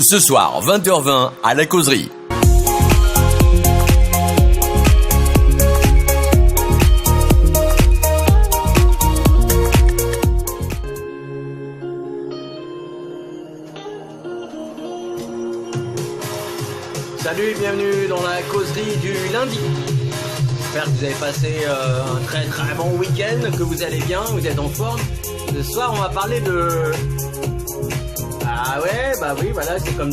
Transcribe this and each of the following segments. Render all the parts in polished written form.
Ce soir, 20h20, à la causerie. Salut et bienvenue dans la causerie du lundi. J'espère que vous avez passé un très très bon week-end, que vous allez bien, vous êtes en forme. Ce soir, on va parler de... Ah ouais, bah oui, voilà, c'est comme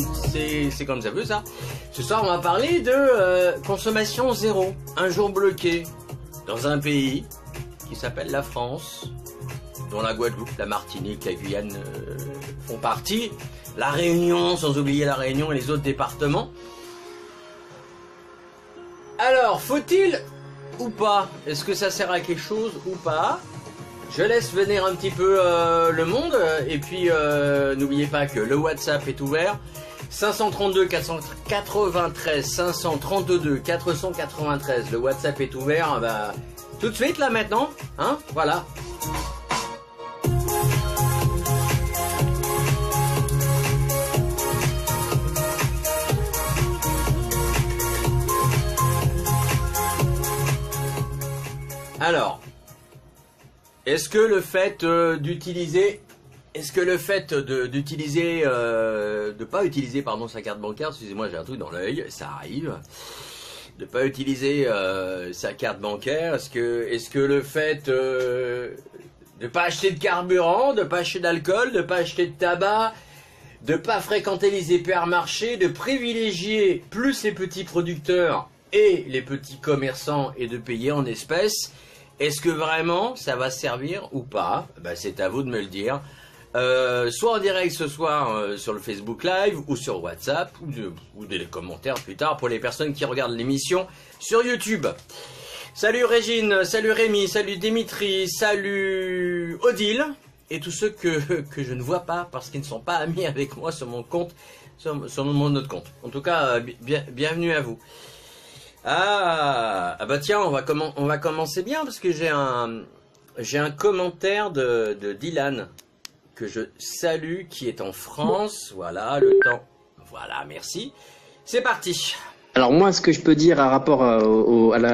ça veut ça. Ce soir, on va parler de consommation zéro, un jour bloqué dans un pays qui s'appelle la France, dont la Guadeloupe, la Martinique, la Guyane font partie, la Réunion, sans oublier la Réunion et les autres départements. Alors, faut-il ou pas? Est-ce que ça sert à quelque chose ou pas? Je laisse venir un petit peu le monde et puis n'oubliez pas que le WhatsApp est ouvert. 532 493 532 493. Le WhatsApp est ouvert. Bah, tout de suite là maintenant, hein? Voilà. Alors, est-ce que le fait d'utiliser, de pas utiliser pardon sa carte bancaire, excusez-moi j'ai un truc dans l'œil, ça arrive, de pas utiliser sa carte bancaire, est-ce que le fait de pas acheter de carburant, de pas acheter d'alcool, de pas acheter de tabac, de pas fréquenter les hypermarchés, de privilégier plus les petits producteurs et les petits commerçants et de payer en espèces, est-ce que vraiment ça va servir ou pas? Ben, c'est à vous de me le dire. Soit en direct ce soir sur le Facebook Live ou sur WhatsApp ou des commentaires plus tard pour les personnes qui regardent l'émission sur YouTube. Salut Régine, salut Rémi, salut Dimitri, salut Odile et tous ceux que je ne vois pas parce qu'ils ne sont pas amis avec moi sur mon compte, sur mon autre compte. En tout cas, bienvenue à vous. Ah bah tiens, on va commencer bien parce que j'ai un commentaire de Dylan que je salue qui est en France. Voilà le temps. Voilà, merci. C'est parti. Alors moi, ce que je peux dire à rapport à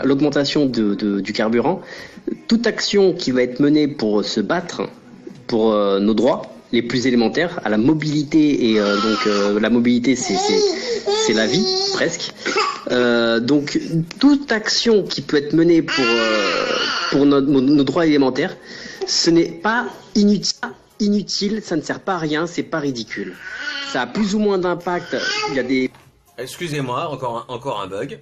l'augmentation du carburant, toute action qui va être menée pour se battre pour nos droits les plus élémentaires, à la mobilité et la mobilité c'est la vie presque. Donc toute action qui peut être menée pour nos droits élémentaires, ce n'est pas inutile, ça ne sert pas à rien, c'est pas ridicule. Ça a plus ou moins d'impact. Il y a des... Excusez-moi, encore un bug.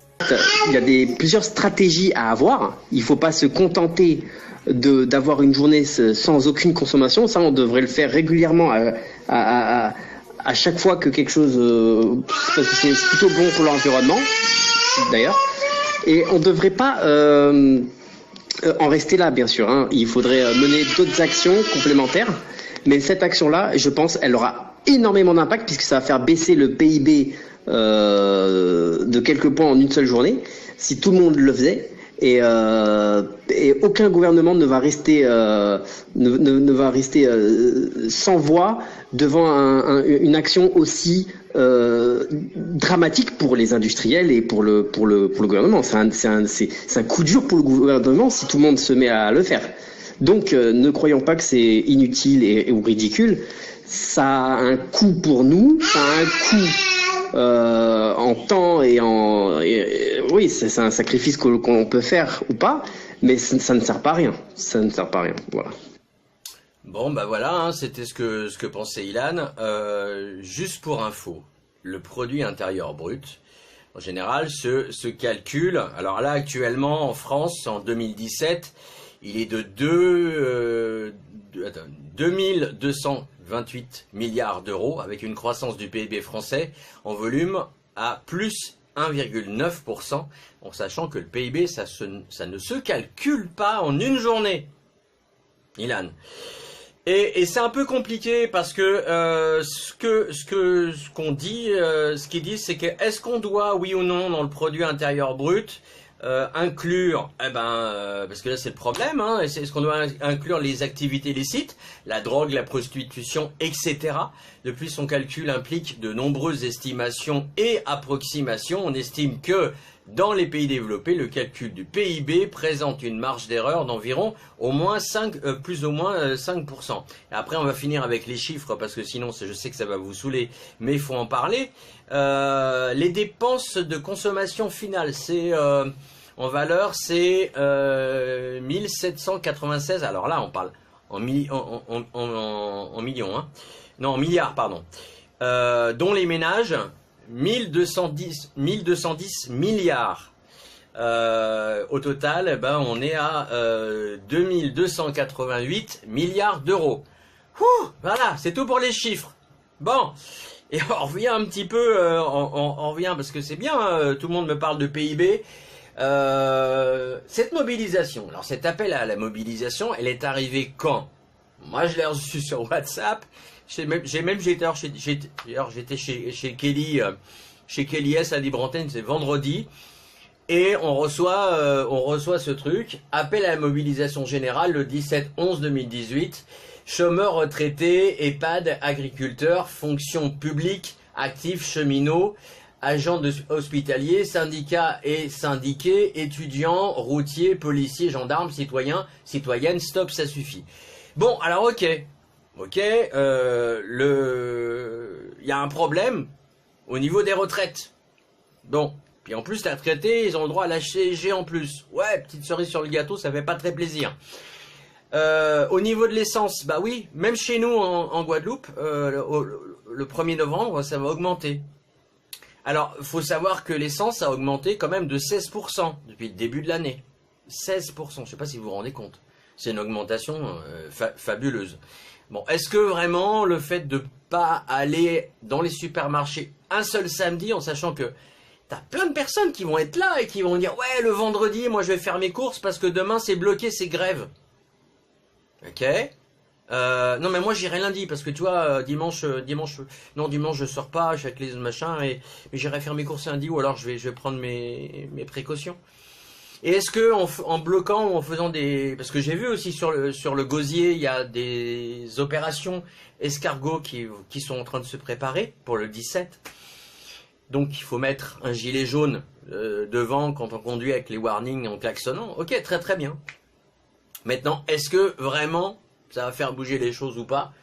Il y a plusieurs stratégies à avoir. Il faut pas se contenter d'avoir une journée sans aucune consommation. Ça, on devrait le faire régulièrement à chaque fois que quelque chose, parce que c'est plutôt bon pour l'environnement, d'ailleurs. Et on ne devrait pas en rester là, bien sûr. Hein. Il faudrait mener d'autres actions complémentaires. Mais cette action-là, je pense, elle aura énormément d'impact puisque ça va faire baisser le PIB de quelques points en une seule journée, si tout le monde le faisait. Et aucun gouvernement ne va rester sans voix devant une action aussi dramatique pour les industriels et pour le gouvernement. C'est un coup dur pour le gouvernement si tout le monde se met à le faire. Donc ne croyons pas que c'est inutile ou ridicule. Ça a un coût pour nous, ça a un coût en temps oui, c'est un sacrifice qu'on peut faire ou pas, mais ça ne sert pas à rien. Ça ne sert pas à rien. Voilà. Bon bah voilà, hein, c'était ce que pensait Ilan. Juste pour info, le produit intérieur brut, en général, se calcule. Alors là, actuellement, en France, en 2017, il est de 2228 milliards d'euros, avec une croissance du PIB français en volume à plus 1,9%, en sachant que le PIB, ça ne se calcule pas en une journée. Ilan. Et c'est un peu compliqué parce que ce qu'ils disent, c'est que est-ce qu'on doit, oui ou non, dans le produit intérieur brut, Inclure, parce que là c'est le problème, hein, est-ce qu'on doit inclure les activités licites, la drogue, la prostitution, etc. De plus, son calcul implique de nombreuses estimations et approximations. On estime que dans les pays développés, le calcul du PIB présente une marge d'erreur d'environ plus ou moins 5%. Et après, on va finir avec les chiffres parce que sinon, je sais que ça va vous saouler, mais il faut en parler. Les dépenses de consommation finale, c'est en valeur, c'est 1796. Alors là, on parle en millions, hein. Non, en milliards, pardon. Dont les ménages, 1210 milliards. Au total, on est à 2288 milliards d'euros. Voilà, c'est tout pour les chiffres. Bon, et on revient un petit peu, on revient parce que c'est bien, tout le monde me parle de PIB. Cette mobilisation, alors cet appel à la mobilisation, elle est arrivée quand? Moi, je l'ai reçu sur WhatsApp. J'étais chez Kelly, chez Kelly S à Libre Antenne, c'est vendredi, et on reçoit ce truc, appel à la mobilisation générale le 17/11/2018, chômeurs, retraités, EHPAD, agriculteurs, fonction publique, actifs, cheminots, agents hospitaliers, syndicats et syndiqués, étudiants, routiers, policiers, gendarmes, citoyens, citoyennes, stop, ça suffit. Bon, alors ok, il y a un problème au niveau des retraites. Bon, puis en plus les retraités, ils ont le droit à la CSG en plus. Ouais, petite cerise sur le gâteau, ça fait pas très plaisir. Au niveau de l'essence, bah oui, même chez nous en Guadeloupe, le 1er novembre, ça va augmenter. Alors, il faut savoir que l'essence a augmenté quand même de 16% depuis le début de l'année. 16%, je ne sais pas si vous vous rendez compte. C'est une augmentation fabuleuse. Bon, est-ce que vraiment le fait de pas aller dans les supermarchés un seul samedi, en sachant que t'as plein de personnes qui vont être là et qui vont dire « Ouais, le vendredi, moi je vais faire mes courses parce que demain c'est bloqué, c'est grève. » Ok. Non mais moi j'irai lundi parce que tu vois dimanche je sors pas, je suis avec les machins mais j'irai faire mes courses lundi ou alors je vais prendre mes précautions. Et est-ce que en bloquant ou en faisant des, parce que j'ai vu aussi sur le gosier il y a des opérations escargots qui sont en train de se préparer pour le 17. Donc il faut mettre un gilet jaune devant quand on conduit avec les warnings en klaxonnant. Ok, très très bien. Maintenant, est-ce que vraiment ça va faire bouger les choses ou pas?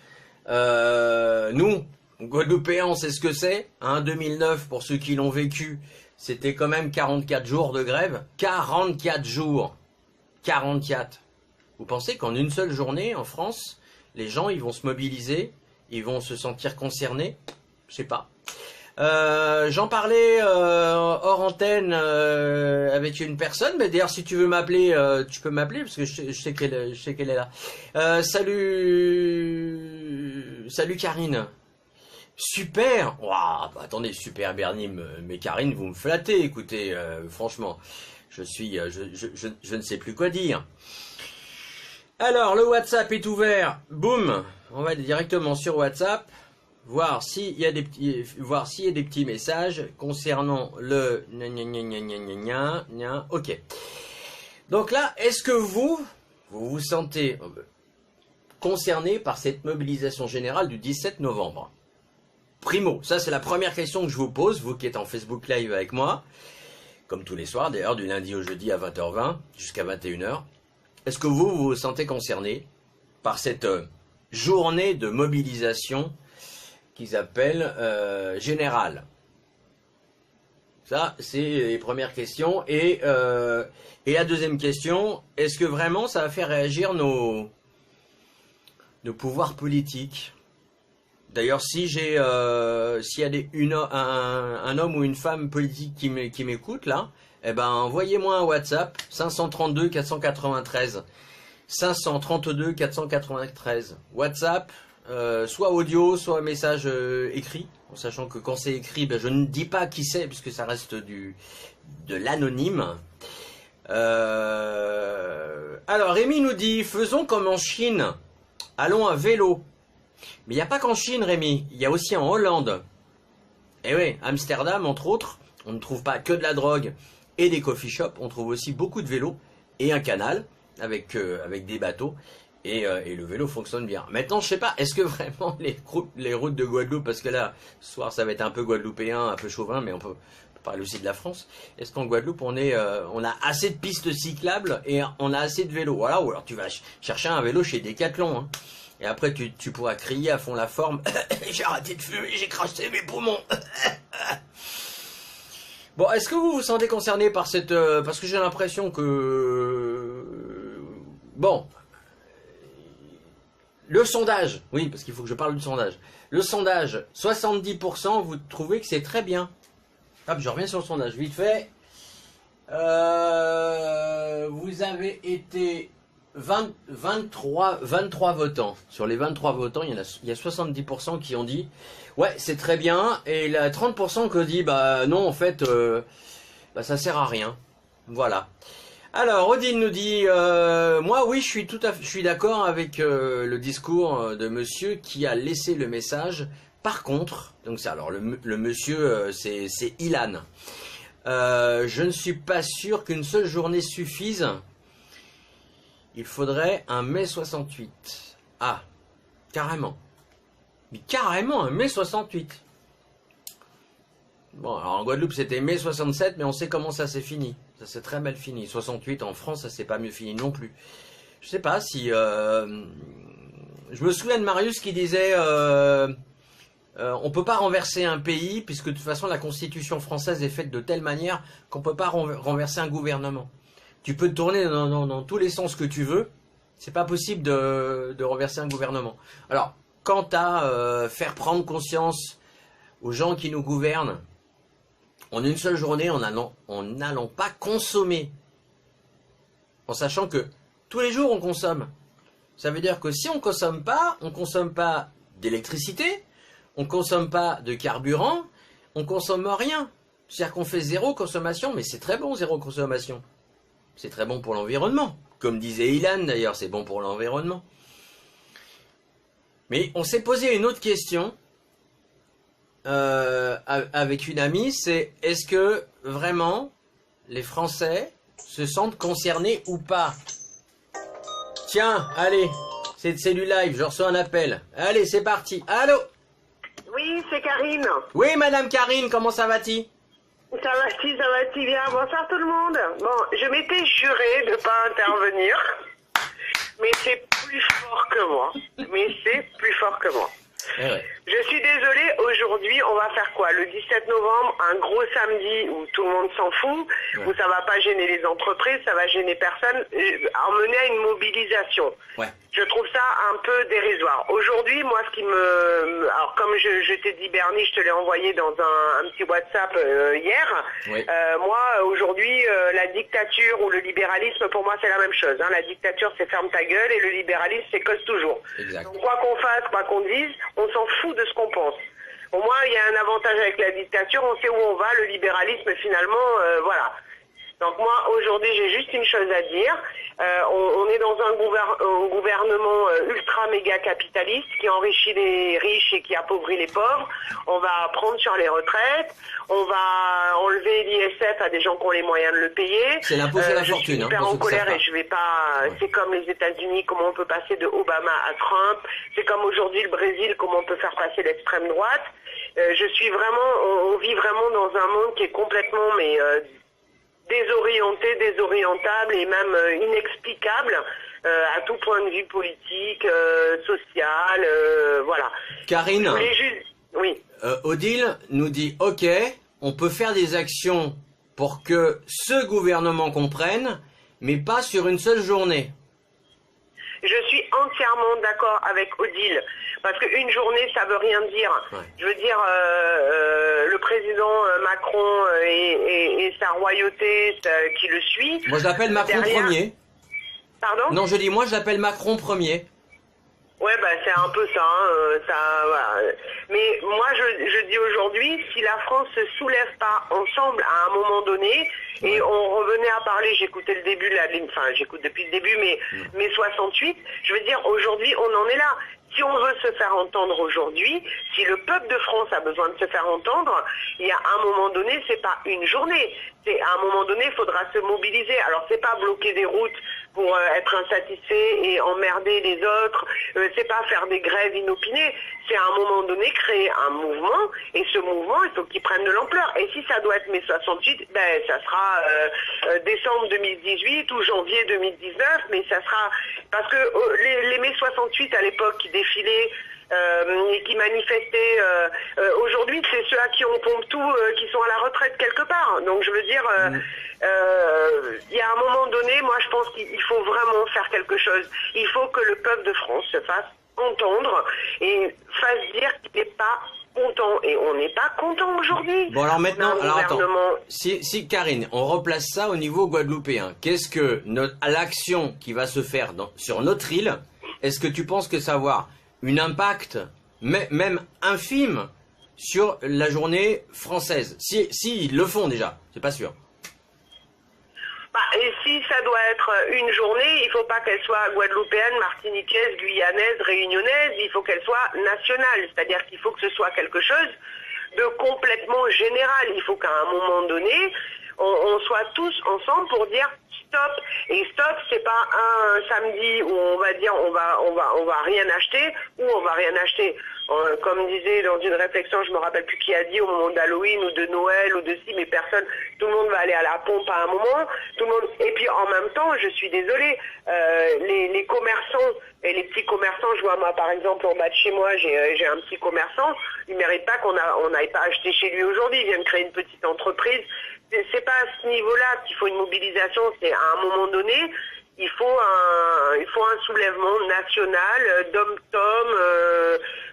Nous, Guadeloupéens, on sait ce que c'est. 2009, pour ceux qui l'ont vécu, c'était quand même 44 jours de grève. 44 jours. 44. Vous pensez qu'en une seule journée, en France, les gens, ils vont se mobiliser, ils vont se sentir concernés? Je sais pas. J'en parlais hors antenne avec une personne, mais d'ailleurs si tu veux m'appeler, tu peux m'appeler parce que je sais qu'elle est là. Salut Karine. Super. Wow, bah, attendez, super Bernie, mais Karine, vous me flattez. Écoutez, franchement, je ne sais plus quoi dire. Alors le WhatsApp est ouvert. Boum, on va directement sur WhatsApp. Voir s'il y a des petits messages concernant le ok. Donc là, est-ce que vous vous sentez concerné par cette mobilisation générale du 17 novembre? Primo, ça c'est la première question que je vous pose, vous qui êtes en Facebook Live avec moi, comme tous les soirs d'ailleurs, du lundi au jeudi à 20h20 jusqu'à 21h. Est-ce que vous vous sentez concerné par cette journée de mobilisation qu'ils appellent général? Ça, c'est les premières questions. Et la deuxième question, est-ce que vraiment ça va faire réagir nos pouvoirs politiques? D'ailleurs, s'il y a un homme ou une femme politique qui m'écoute là, eh ben envoyez-moi un WhatsApp 532 493 532 493 WhatsApp. Soit audio, soit message écrit, en sachant que quand c'est écrit, ben, je ne dis pas qui c'est, puisque ça reste de l'anonyme. Alors, Rémi nous dit, faisons comme en Chine, allons à vélo. Mais il n'y a pas qu'en Chine, Rémi, il y a aussi en Hollande. Et oui, Amsterdam, entre autres, on ne trouve pas que de la drogue, et des coffee shops. On trouve aussi beaucoup de vélos et un canal avec des bateaux. Et le vélo fonctionne bien. Maintenant, je sais pas, est-ce que vraiment les routes de Guadeloupe, parce que là, ce soir, ça va être un peu guadeloupéen, un peu chauvin, mais on peut parler aussi de la France. Est-ce qu'en Guadeloupe, on a assez de pistes cyclables et on a assez de vélos? Voilà, ou alors tu vas chercher un vélo chez Decathlon, hein. Et après, tu pourras crier à fond la forme. J'ai arrêté de fumer, j'ai craché mes poumons. Bon, est-ce que vous vous sentez concerné par cette... parce que j'ai l'impression que... Bon... Le sondage, oui, parce qu'il faut que je parle du sondage. Le sondage, 70%, vous trouvez que c'est très bien. Hop, je reviens sur le sondage, vite fait. Vous avez été 23 votants. Sur les 23 votants, il y a 70% qui ont dit « Ouais, c'est très bien ». Et il y a 30% qui ont dit « Bah non, en fait, ça sert à rien ». Voilà. Alors, Odile nous dit, moi oui, je suis d'accord avec le discours de monsieur qui a laissé le message. Par contre, donc c'est alors le monsieur, c'est Ilan. Je ne suis pas sûr qu'une seule journée suffise. Il faudrait un mai 68. Ah, carrément. Mais carrément un mai 68. Bon, alors en Guadeloupe c'était mai 67, mais on sait comment ça s'est fini. Ça s'est très mal fini. 68 en France, ça s'est pas mieux fini non plus. Je sais pas si... je me souviens de Marius qui disait on peut pas renverser un pays, puisque de toute façon la constitution française est faite de telle manière qu'on peut pas renverser un gouvernement. Tu peux te tourner dans tous les sens que tu veux, c'est pas possible de renverser un gouvernement. Alors, quant à faire prendre conscience aux gens qui nous gouvernent, en une seule journée, en n'allant pas consommer, en sachant que tous les jours on consomme. Ça veut dire que si on consomme pas d'électricité, on consomme pas de carburant, on consomme rien. C'est-à-dire qu'on fait zéro consommation, mais c'est très bon zéro consommation. C'est très bon pour l'environnement. Comme disait Ilan d'ailleurs, c'est bon pour l'environnement. Mais on s'est posé une autre question avec une amie, c'est est-ce que vraiment les Français se sentent concernés ou pas? Tiens, allez, c'est du live, je reçois un appel. Allez, c'est parti. Allô? Oui, c'est Karine. Oui, Madame Karine, comment ça va-t-il? Ça va-t-il bien? Bonsoir tout le monde. Bon, je m'étais juré de ne pas intervenir, mais c'est plus fort que moi. Eh ouais. Je suis désolée, aujourd'hui, on va faire quoi? Le 17 novembre, un gros samedi où tout le monde s'en fout, Ouais. où ça va pas gêner les entreprises, ça va gêner personne, emmener à une mobilisation. Ouais. Je trouve ça un peu dérisoire. Aujourd'hui, moi, ce qui alors comme je t'ai dit, Bernie, je te l'ai envoyé dans un petit WhatsApp hier. Oui. Moi, aujourd'hui, la dictature ou le libéralisme, pour moi, c'est la même chose. Hein. La dictature, c'est ferme ta gueule, et le libéralisme, c'est cause toujours. Exact. Donc, quoi qu'on fasse, quoi qu'on dise, on s'en fout de ce qu'on pense. Au moins, il y a un avantage avec la dictature, on sait où on va. Le libéralisme, finalement, voilà. Donc moi, aujourd'hui, j'ai juste une chose à dire. On est dans un gouvernement ultra méga capitaliste qui enrichit les riches et qui appauvrit les pauvres. On va prendre sur les retraites. On va enlever l'ISF à des gens qui ont les moyens de le payer. C'est l'impôt sur la Je fortune. suis hyper en colère et je vais pas... Ouais. C'est comme les États-Unis, comment on peut passer de Obama à Trump. C'est comme aujourd'hui le Brésil, comment on peut faire passer l'extrême droite. Je suis vraiment... On vit vraiment dans un monde qui est complètement... désorienté, désorientable et même inexplicable à tout point de vue politique, social, voilà. Karine, Je voulais juste... Oui. Odile nous dit ok, on peut faire des actions pour que ce gouvernement comprenne, mais pas sur une seule journée. Je suis entièrement d'accord avec Odile, parce qu'une journée, ça veut rien dire. Ouais. Je veux dire, le président Macron et sa royauté qui le suit... Moi je l'appelle Macron derrière... premier. Pardon? Non, je dis moi je l'appelle Macron premier. Ouais, bah c'est un peu ça, hein, ça, voilà. Mais moi, je dis aujourd'hui, si la France se soulève pas ensemble à un moment donné, Et on revenait à parler, j'écoutais le début, enfin j'écoute depuis le début, mais 68, je veux dire, aujourd'hui on en est là. Si on veut se faire entendre aujourd'hui, si le peuple de France a besoin de se faire entendre, il y a un moment donné, c'est pas une journée. C'est à un moment donné, il faudra se mobiliser. Alors c'est pas bloquer des routes pour être insatisfait et emmerder les autres. C'est pas faire des grèves inopinées. C'est à un moment donné créer un mouvement, et ce mouvement, il faut qu'il prenne de l'ampleur. Et si ça doit être mai 68, ben ça sera décembre 2018 ou janvier 2019, mais ça sera parce que les mai 68 à l'époque qui défilaient et qui manifestaient, aujourd'hui c'est ceux à qui on pompe tout, qui sont à la retraite quelque part. Donc je veux dire, il y a un moment donné, moi je pense qu'il faut vraiment faire quelque chose. Il faut que le peuple de France se fasse entendre et fasse dire qu'il n'est pas content. Et on n'est pas content aujourd'hui. Bon alors maintenant, alors attends, gouvernement... si Karine, on replace ça au niveau guadeloupéen, qu'est-ce que l'action qui va se faire sur notre île, est-ce que tu penses que ça va avoir un impact, même infime, sur la journée française? Si ils le font déjà, c'est pas sûr. Et si ça doit être une journée, il faut pas qu'elle soit guadeloupéenne, martiniquaise, guyanaise, réunionnaise, il faut qu'elle soit nationale. C'est-à-dire qu'il faut que ce soit quelque chose de complètement général. Il faut qu'à un moment donné, on soit tous ensemble pour dire stop. Et stop, c'est pas un samedi où on va dire on va rien acheter ou on va rien acheter. Comme disait dans une réflexion, je me rappelle plus qui a dit au moment d'Halloween ou de Noël ou de si, mais personne, tout le monde va aller à la pompe à un moment, tout le monde. Et puis en même temps, je suis désolée, les commerçants et les petits commerçants, je vois moi par exemple en bas de chez moi, j'ai un petit commerçant, il mérite pas qu'on n'aille pas acheter chez lui aujourd'hui, il vient de créer une petite entreprise. C'est pas à ce niveau-là qu'il faut une mobilisation, c'est à un moment donné. Il faut un soulèvement national, dom-tom,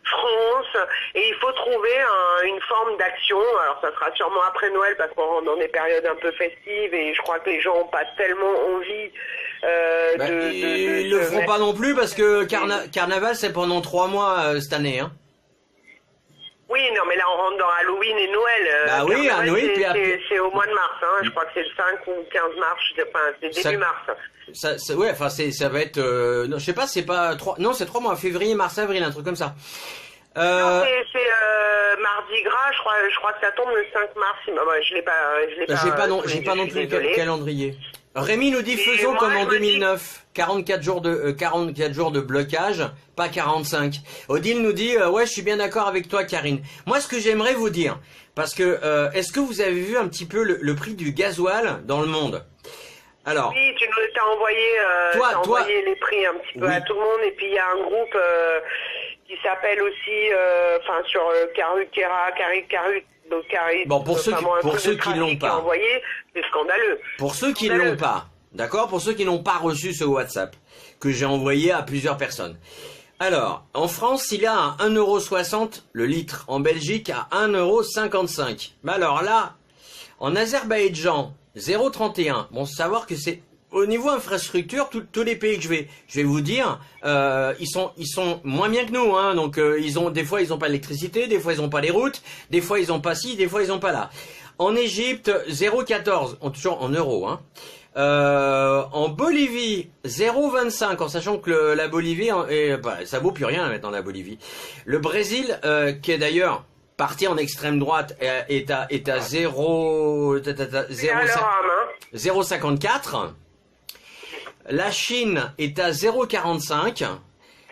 France, et il faut trouver une forme d'action. Alors ça sera sûrement après Noël parce qu'on rentre dans des périodes un peu festives et je crois que les gens n'ont pas tellement envie ils le feront pas non plus parce que Carnaval c'est pendant 3 mois cette année. Hein. Oui, non, mais là on rentre dans Halloween et Noël. Bah oui, à Noël, c'est au mois de mars, hein. Je crois que c'est le 5 ou 15 mars, c'est début mars. Ouais, enfin ça va être, non, je sais pas, c'est pas 3, non c'est 3 mois, février, mars, avril, un truc comme ça. Non, Mardi Gras, je crois que ça tombe le 5 mars. Je l'ai pas. J'ai pas non plus le calendrier. Rémi nous dit faisons comme en 2009, 44 jours de blocage, pas 45. Odile nous dit ouais, je suis bien d'accord avec toi Karine. Moi ce que j'aimerais vous dire, parce que est-ce que vous avez vu un petit peu le prix du gasoil dans le monde? Alors, oui, tu nous as envoyé, les prix un petit peu à tout le monde, et puis il y a un groupe qui s'appelle aussi, sur bon, pour ceux qui l'ont pas, c'est scandaleux. Pour ceux qui l'ont pas, d'accord, pour ceux qui n'ont pas reçu ce WhatsApp que j'ai envoyé à plusieurs personnes. Alors, en France, il est à 1,60 € le litre. En Belgique, à 1,55 €. Mais alors là, en Azerbaïdjan, 0,31. Bon, savoir que c'est au niveau infrastructure, tous les pays que je vais vous dire, ils sont moins bien que nous, hein. Donc des fois ils ont pas l'électricité, des fois ils ont pas les routes, des fois ils ont pas ci, des fois ils ont pas là. En Égypte, 0,14, toujours en euros, hein. En Bolivie, 0,25, en sachant que la Bolivie, ça vaut plus rien maintenant la Bolivie. Le Brésil, qui est d'ailleurs parti en extrême droite, est à 0,54. La Chine est à 0,45.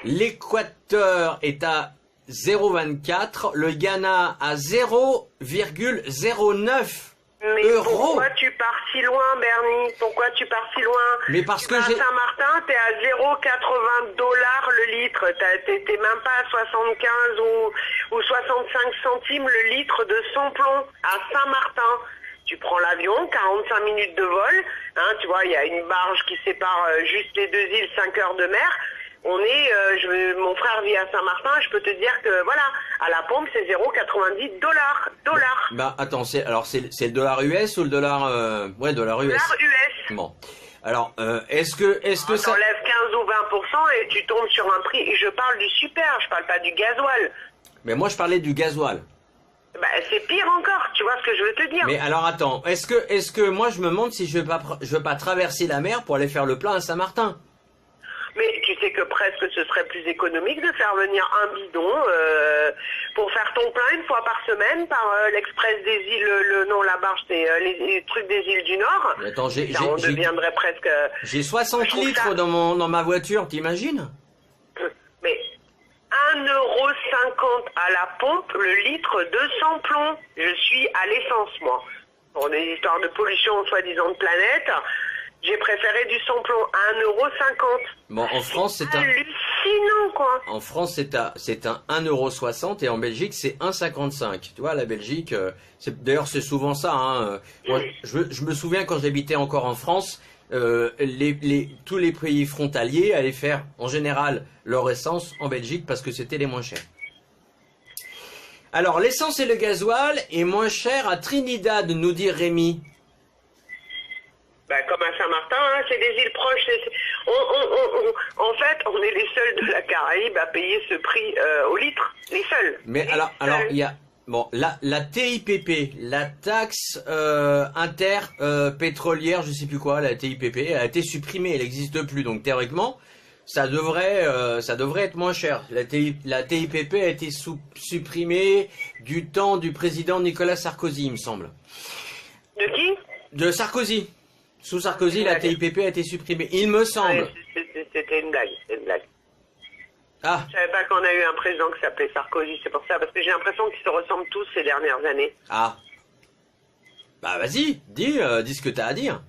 L'Équateur est à 0,24. Le Ghana à 0,09 Mais pourquoi tu pars si loin, Bernie? Pourquoi tu pars si loin? Mais parce que à Saint-Martin, t'es à 0,80 $ le litre. T'es même pas à 75 ou 65 centimes le litre de sans-plomb à Saint-Martin. Tu prends l'avion, 45 minutes de vol, hein, tu vois, il y a une barge qui sépare juste les deux îles, 5 heures de mer. On est, mon frère vit à Saint-Martin, je peux te dire que voilà, à la pompe c'est 0,90 $. Bah attends, c'est le dollar US ou le dollar dollar US. Dollar US. Bon. Alors, est-ce que ça t'enlèves 15 ou 20% et tu tombes sur un prix, et je parle du super, je parle pas du gasoil. Mais moi je parlais du gasoil. Bah, c'est pire encore, tu vois ce que je veux te dire. Mais alors attends, est-ce que moi je me demande si je veux pas traverser la mer pour aller faire le plein à Saint-Martin? Mais tu sais que presque ce serait plus économique de faire venir un bidon pour faire ton plein une fois par semaine par l'Express des îles, non la barge c'est les trucs des îles du Nord. Mais attends, on deviendrait presque... J'ai 60 litres ça... dans ma voiture, t'imagines? Mais 1,50 € à la pompe, le litre de sans-plomb. Je suis à l'essence, moi. Pour des histoires de pollution, soi-disant de planète, j'ai préféré du sans-plomb à 1,50 €. Bon, en France, c'est hallucinant, quoi. En France, c'est un 1,60 € et en Belgique, c'est 1,55 €. Tu vois, la Belgique, d'ailleurs, c'est souvent ça. Hein. Moi, je me souviens quand j'habitais encore en France, tous les pays frontaliers allaient faire en général leur essence en Belgique parce que c'était les moins chers. Alors l'essence et le gasoil est moins cher à Trinidad, nous dit Rémi. Bah, comme à Saint-Martin, hein, c'est des îles proches. En fait, on est les seuls de la Caraïbe à payer ce prix au litre, les seuls. Mais alors il y a bon la TIPP, la taxe pétrolière, je sais plus quoi, la TIPP, elle a été supprimée, elle n'existe plus, donc théoriquement ça devrait être moins cher. La TIPP a été supprimée du temps du président Nicolas Sarkozy, il me semble. De qui? De Sarkozy. Sous Sarkozy, la TIPP a été supprimée, il me semble. Ouais, c'était une blague, Ah. Je savais pas qu'on a eu un président qui s'appelait Sarkozy, c'est pour ça, parce que j'ai l'impression qu'ils se ressemblent tous ces dernières années. Ah. Bah vas-y, dis ce que t'as à dire.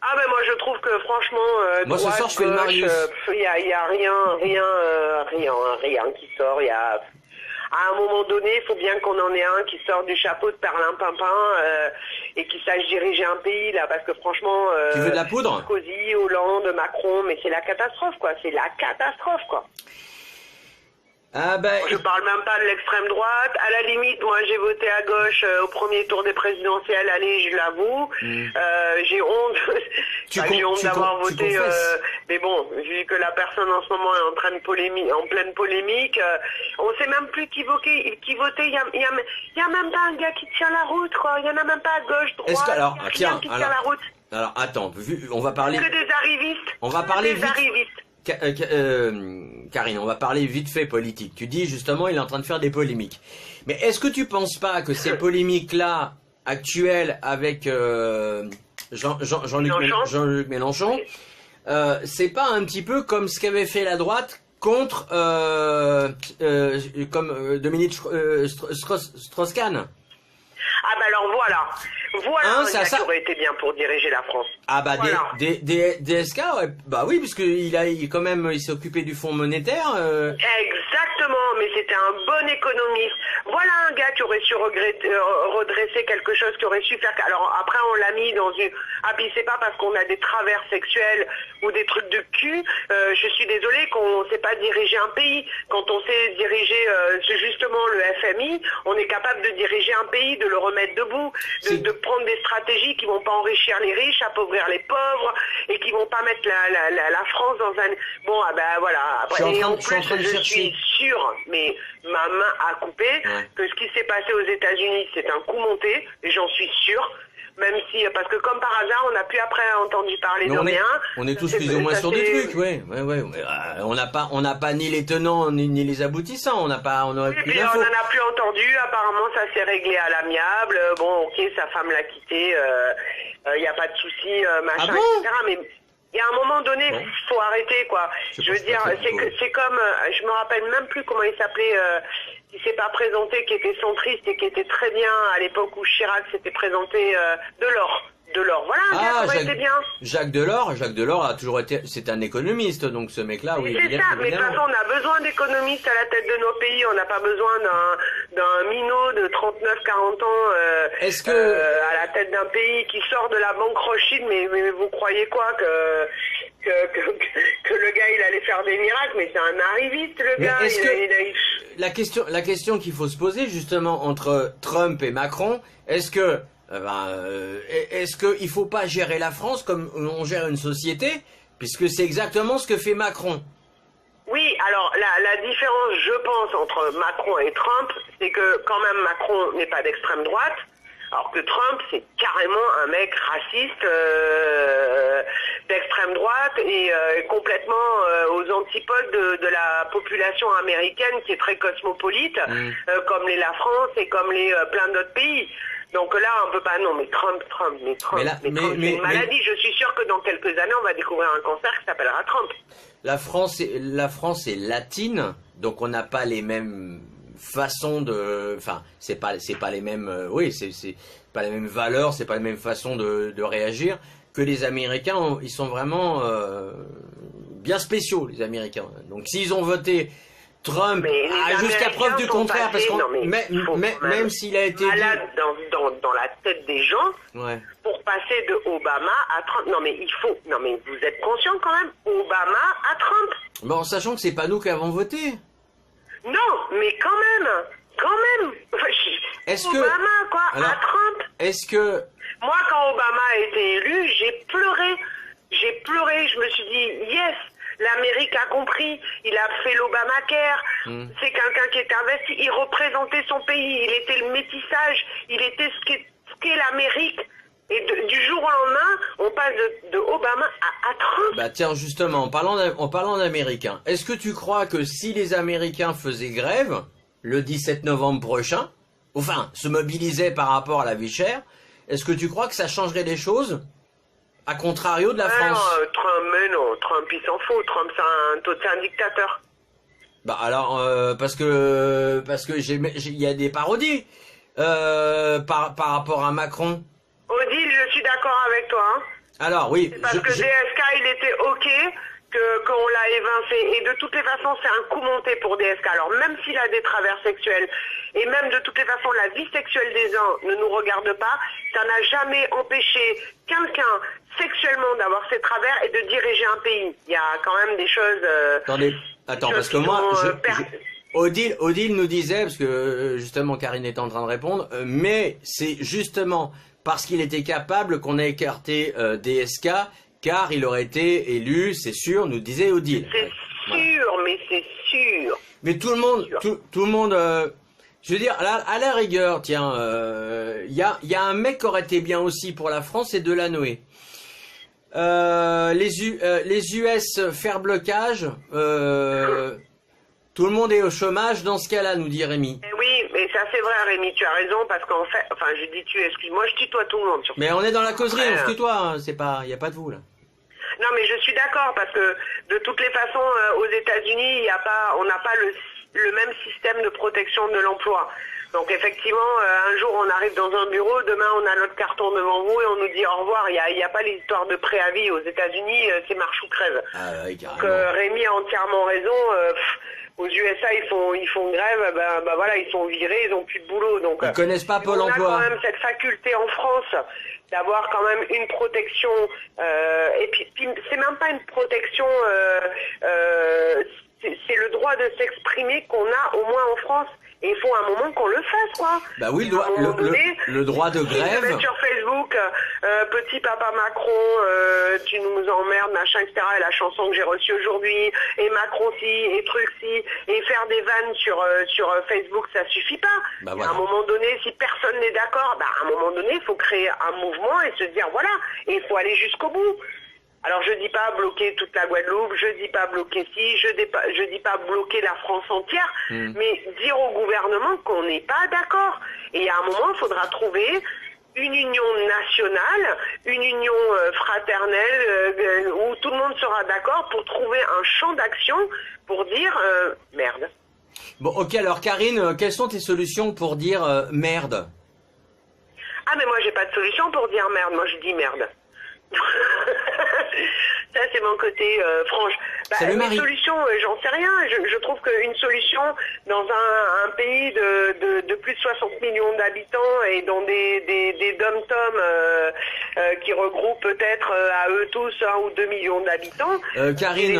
Ah ben moi je trouve que franchement, moi ce soir je fais le Marius. Il y a rien qui sort. À un moment donné, il faut bien qu'on en ait un qui sort du chapeau de perlimpinpin et qui sache diriger un pays là, parce que franchement, tu veux de la poudre? Sarkozy, Hollande, Macron, mais c'est la catastrophe quoi, c'est la catastrophe quoi. Ah ben... Je parle même pas de l'extrême droite. À la limite, moi j'ai voté à gauche au premier tour des présidentielles. Allez, je l'avoue. J'ai honte. J'ai honte d'avoir voté. Mais bon, vu que la personne en ce moment est en pleine polémique, on sait même plus qui voter. Il y a même pas un gars qui tient la route, quoi. Il y en a même pas à gauche, droite. Est-ce que alors, tiens, qui tient la route. Alors attends, on va parler. Que des arrivistes. On va parler des vite. Arrivistes. Karine, on va parler vite fait politique. Tu dis justement il est en train de faire des polémiques. Mais est-ce que tu penses pas que ces polémiques-là actuelles avec Jean-Luc Mélenchon, c'est pas un petit peu comme ce qu'avait fait la droite contre Dominique Strauss-Kahn? Ah bah alors voilà. Voilà un gars ça qui aurait été bien pour diriger la France. Ah bah voilà. DSK, ouais, bah oui, parce qu'il s'est occupé du Fonds monétaire. Exactement, mais c'était un bon économiste. Voilà un gars qui aurait su redresser quelque chose, qui aurait su faire... Alors après on l'a mis dans une... Ah puis c'est pas parce qu'on a des travers sexuels ou des trucs de cul, je suis désolée qu'on sait pas diriger un pays. Quand on sait diriger justement le FMI, on est capable de diriger un pays, de le remettre debout, de prendre des stratégies qui vont pas enrichir les riches, appauvrir les pauvres et qui vont pas mettre la France dans un... Bon, ah ben voilà. Après, et en plus, je suis sûre, mais ma main a coupé, que ce qui s'est passé aux États-Unis, c'est un coup monté, et j'en suis sûre. Même si, parce que comme par hasard, on n'a plus après entendu parler de rien. On est tous plus ou moins sur des trucs, ouais. On n'a pas ni les tenants ni les aboutissants. On aurait oui, plus puis d'infos. on n'en a plus entendu. Apparemment, ça s'est réglé à l'amiable. Bon, ok, sa femme l'a quitté. Il n'y a pas de souci, machin, etc. Mais il y a un moment donné, faut arrêter, quoi. Je veux dire, c'est comme, je me rappelle même plus comment il s'appelait. Qui s'est pas présenté, qui était centriste et qui était très bien à l'époque où Chirac s'était présenté, Delors. Voilà un gars qui aurait été bien. Jacques Delors a toujours été, c'est un économiste, donc ce mec-là, oui. C'est ça, mais de toute façon, on a besoin d'économistes à la tête de nos pays, on n'a pas besoin d'un minot de 39-40 ans à la tête d'un pays qui sort de la banque Rothschild, mais vous croyez quoi que le gars il allait faire des miracles, mais c'est un arriviste le gars. La question qu'il faut se poser justement entre Trump et Macron, est-ce qu'il faut pas gérer la France comme on gère une société, puisque c'est exactement ce que fait Macron. Oui, alors la la différence, je pense, entre Macron et Trump, c'est que quand même Macron n'est pas d'extrême droite, alors que Trump, c'est carrément un mec raciste d'extrême droite et complètement aux antipodes de la population américaine qui est très cosmopolite, comme la France et comme plein d'autres pays. Donc là, on peut pas, non, mais Trump, Trump, c'est une maladie. Je suis sûr que dans quelques années, on va découvrir un cancer qui s'appellera Trump. La France est latine, donc on n'a pas les mêmes façons de, enfin, c'est pas les mêmes, c'est pas les mêmes valeurs, c'est pas les mêmes façons de réagir que les Américains. Ils sont vraiment bien spéciaux, les Américains. Donc s'ils ont voté Trump, jusqu'à preuve du contraire, parce qu'on même s'il a été malade dans la tête des gens, pour passer de Obama à Trump. Non mais vous êtes conscient quand même, Obama à Trump. Bon, en sachant que c'est pas nous qui avons voté. Non, mais quand même. Obama à Trump. Est-ce que moi, quand Obama a été élu, j'ai pleuré, je me suis dit yes. L'Amérique a compris, il a fait l'Obamacare, c'est quelqu'un qui est investi, il représentait son pays, il était le métissage, il était ce qu'est l'Amérique. Et du jour au lendemain, on passe de Obama à Trump. Bah tiens, justement, en parlant d'Américains, est-ce que tu crois que si les Américains faisaient grève le 17 novembre prochain, enfin, se mobilisaient par rapport à la vie chère, est-ce que tu crois que ça changerait les choses ? À contrario de la France. Non, Trump il s'en fout. Trump c'est un dictateur. Bah alors parce que il y a des parodies par rapport à Macron. Odile, je suis d'accord avec toi. Hein. Alors oui. C'est parce que DSK il était ok qu'on l'a évincé et de toutes les façons c'est un coup monté pour DSK. Alors même s'il a des travers sexuels et même de toutes les façons la vie sexuelle des uns ne nous regarde pas, ça n'a jamais empêché quelqu'un sexuellement d'avoir ses travers et de diriger un pays. Il y a quand même des choses... Attends, parce que moi... Odile nous disait, parce que justement Karine est en train de répondre, mais c'est justement parce qu'il était capable qu'on a écarté DSK, car il aurait été élu, c'est sûr, nous disait Odile. C'est sûr, mais c'est sûr. Mais tout le monde... je veux dire, à la rigueur, tiens, y a un mec qui aurait été bien aussi pour la France, c'est Delanoë. Les US faire blocage, tout le monde est au chômage dans ce cas-là, nous dit Rémi. Oui, mais ça c'est vrai Rémi, tu as raison, parce qu'en fait, enfin je dis tu, excuse-moi, je tutoie tout le monde. Mais on est dans la causerie, on se tutoie, hein, y a pas de vous là. Non mais je suis d'accord, parce que de toutes les façons, aux États-Unis, on n'a pas le même système de protection de l'emploi. Donc effectivement, un jour on arrive dans un bureau, demain on a notre carton devant vous et on nous dit au revoir. Il y a pas les histoires de préavis aux États-Unis, c'est marche ou crève. Ah, ouais, donc Rémi a entièrement raison. Aux USA ils font grève, voilà, ils sont virés, ils ont plus de boulot. Donc ils connaissent pas Pôle emploi. On a quand même cette faculté en France d'avoir quand même une protection. Et puis c'est même pas une protection. C'est le droit de s'exprimer qu'on a au moins en France. Et il faut un moment qu'on le fasse, quoi. Bah oui, le droit de grève. Mettre sur Facebook, petit papa Macron, tu nous emmerdes, machin, etc. Et la chanson que j'ai reçue aujourd'hui, et Macron si, et truc si, et faire des vannes sur Facebook, ça suffit pas. Bah voilà. À un moment donné, si personne n'est d'accord, à un moment donné, il faut créer un mouvement et se dire voilà, et il faut aller jusqu'au bout. Alors je dis pas bloquer toute la Guadeloupe, je dis pas bloquer je dis pas bloquer la France entière, mais dire au gouvernement qu'on n'est pas d'accord. Et à un moment, il faudra trouver une union nationale, une union fraternelle, où tout le monde sera d'accord pour trouver un champ d'action pour dire merde. Bon, ok, alors Karine, quelles sont tes solutions pour dire merde? Ah mais moi j'ai pas de solution pour dire merde, moi je dis merde. Ça c'est mon côté franche. Une solution, j'en sais rien. Je trouve qu'une solution dans un pays de plus de 60 millions d'habitants et dans des dom-toms qui regroupent peut-être à eux tous 1 ou 2 millions d'habitants. Karine,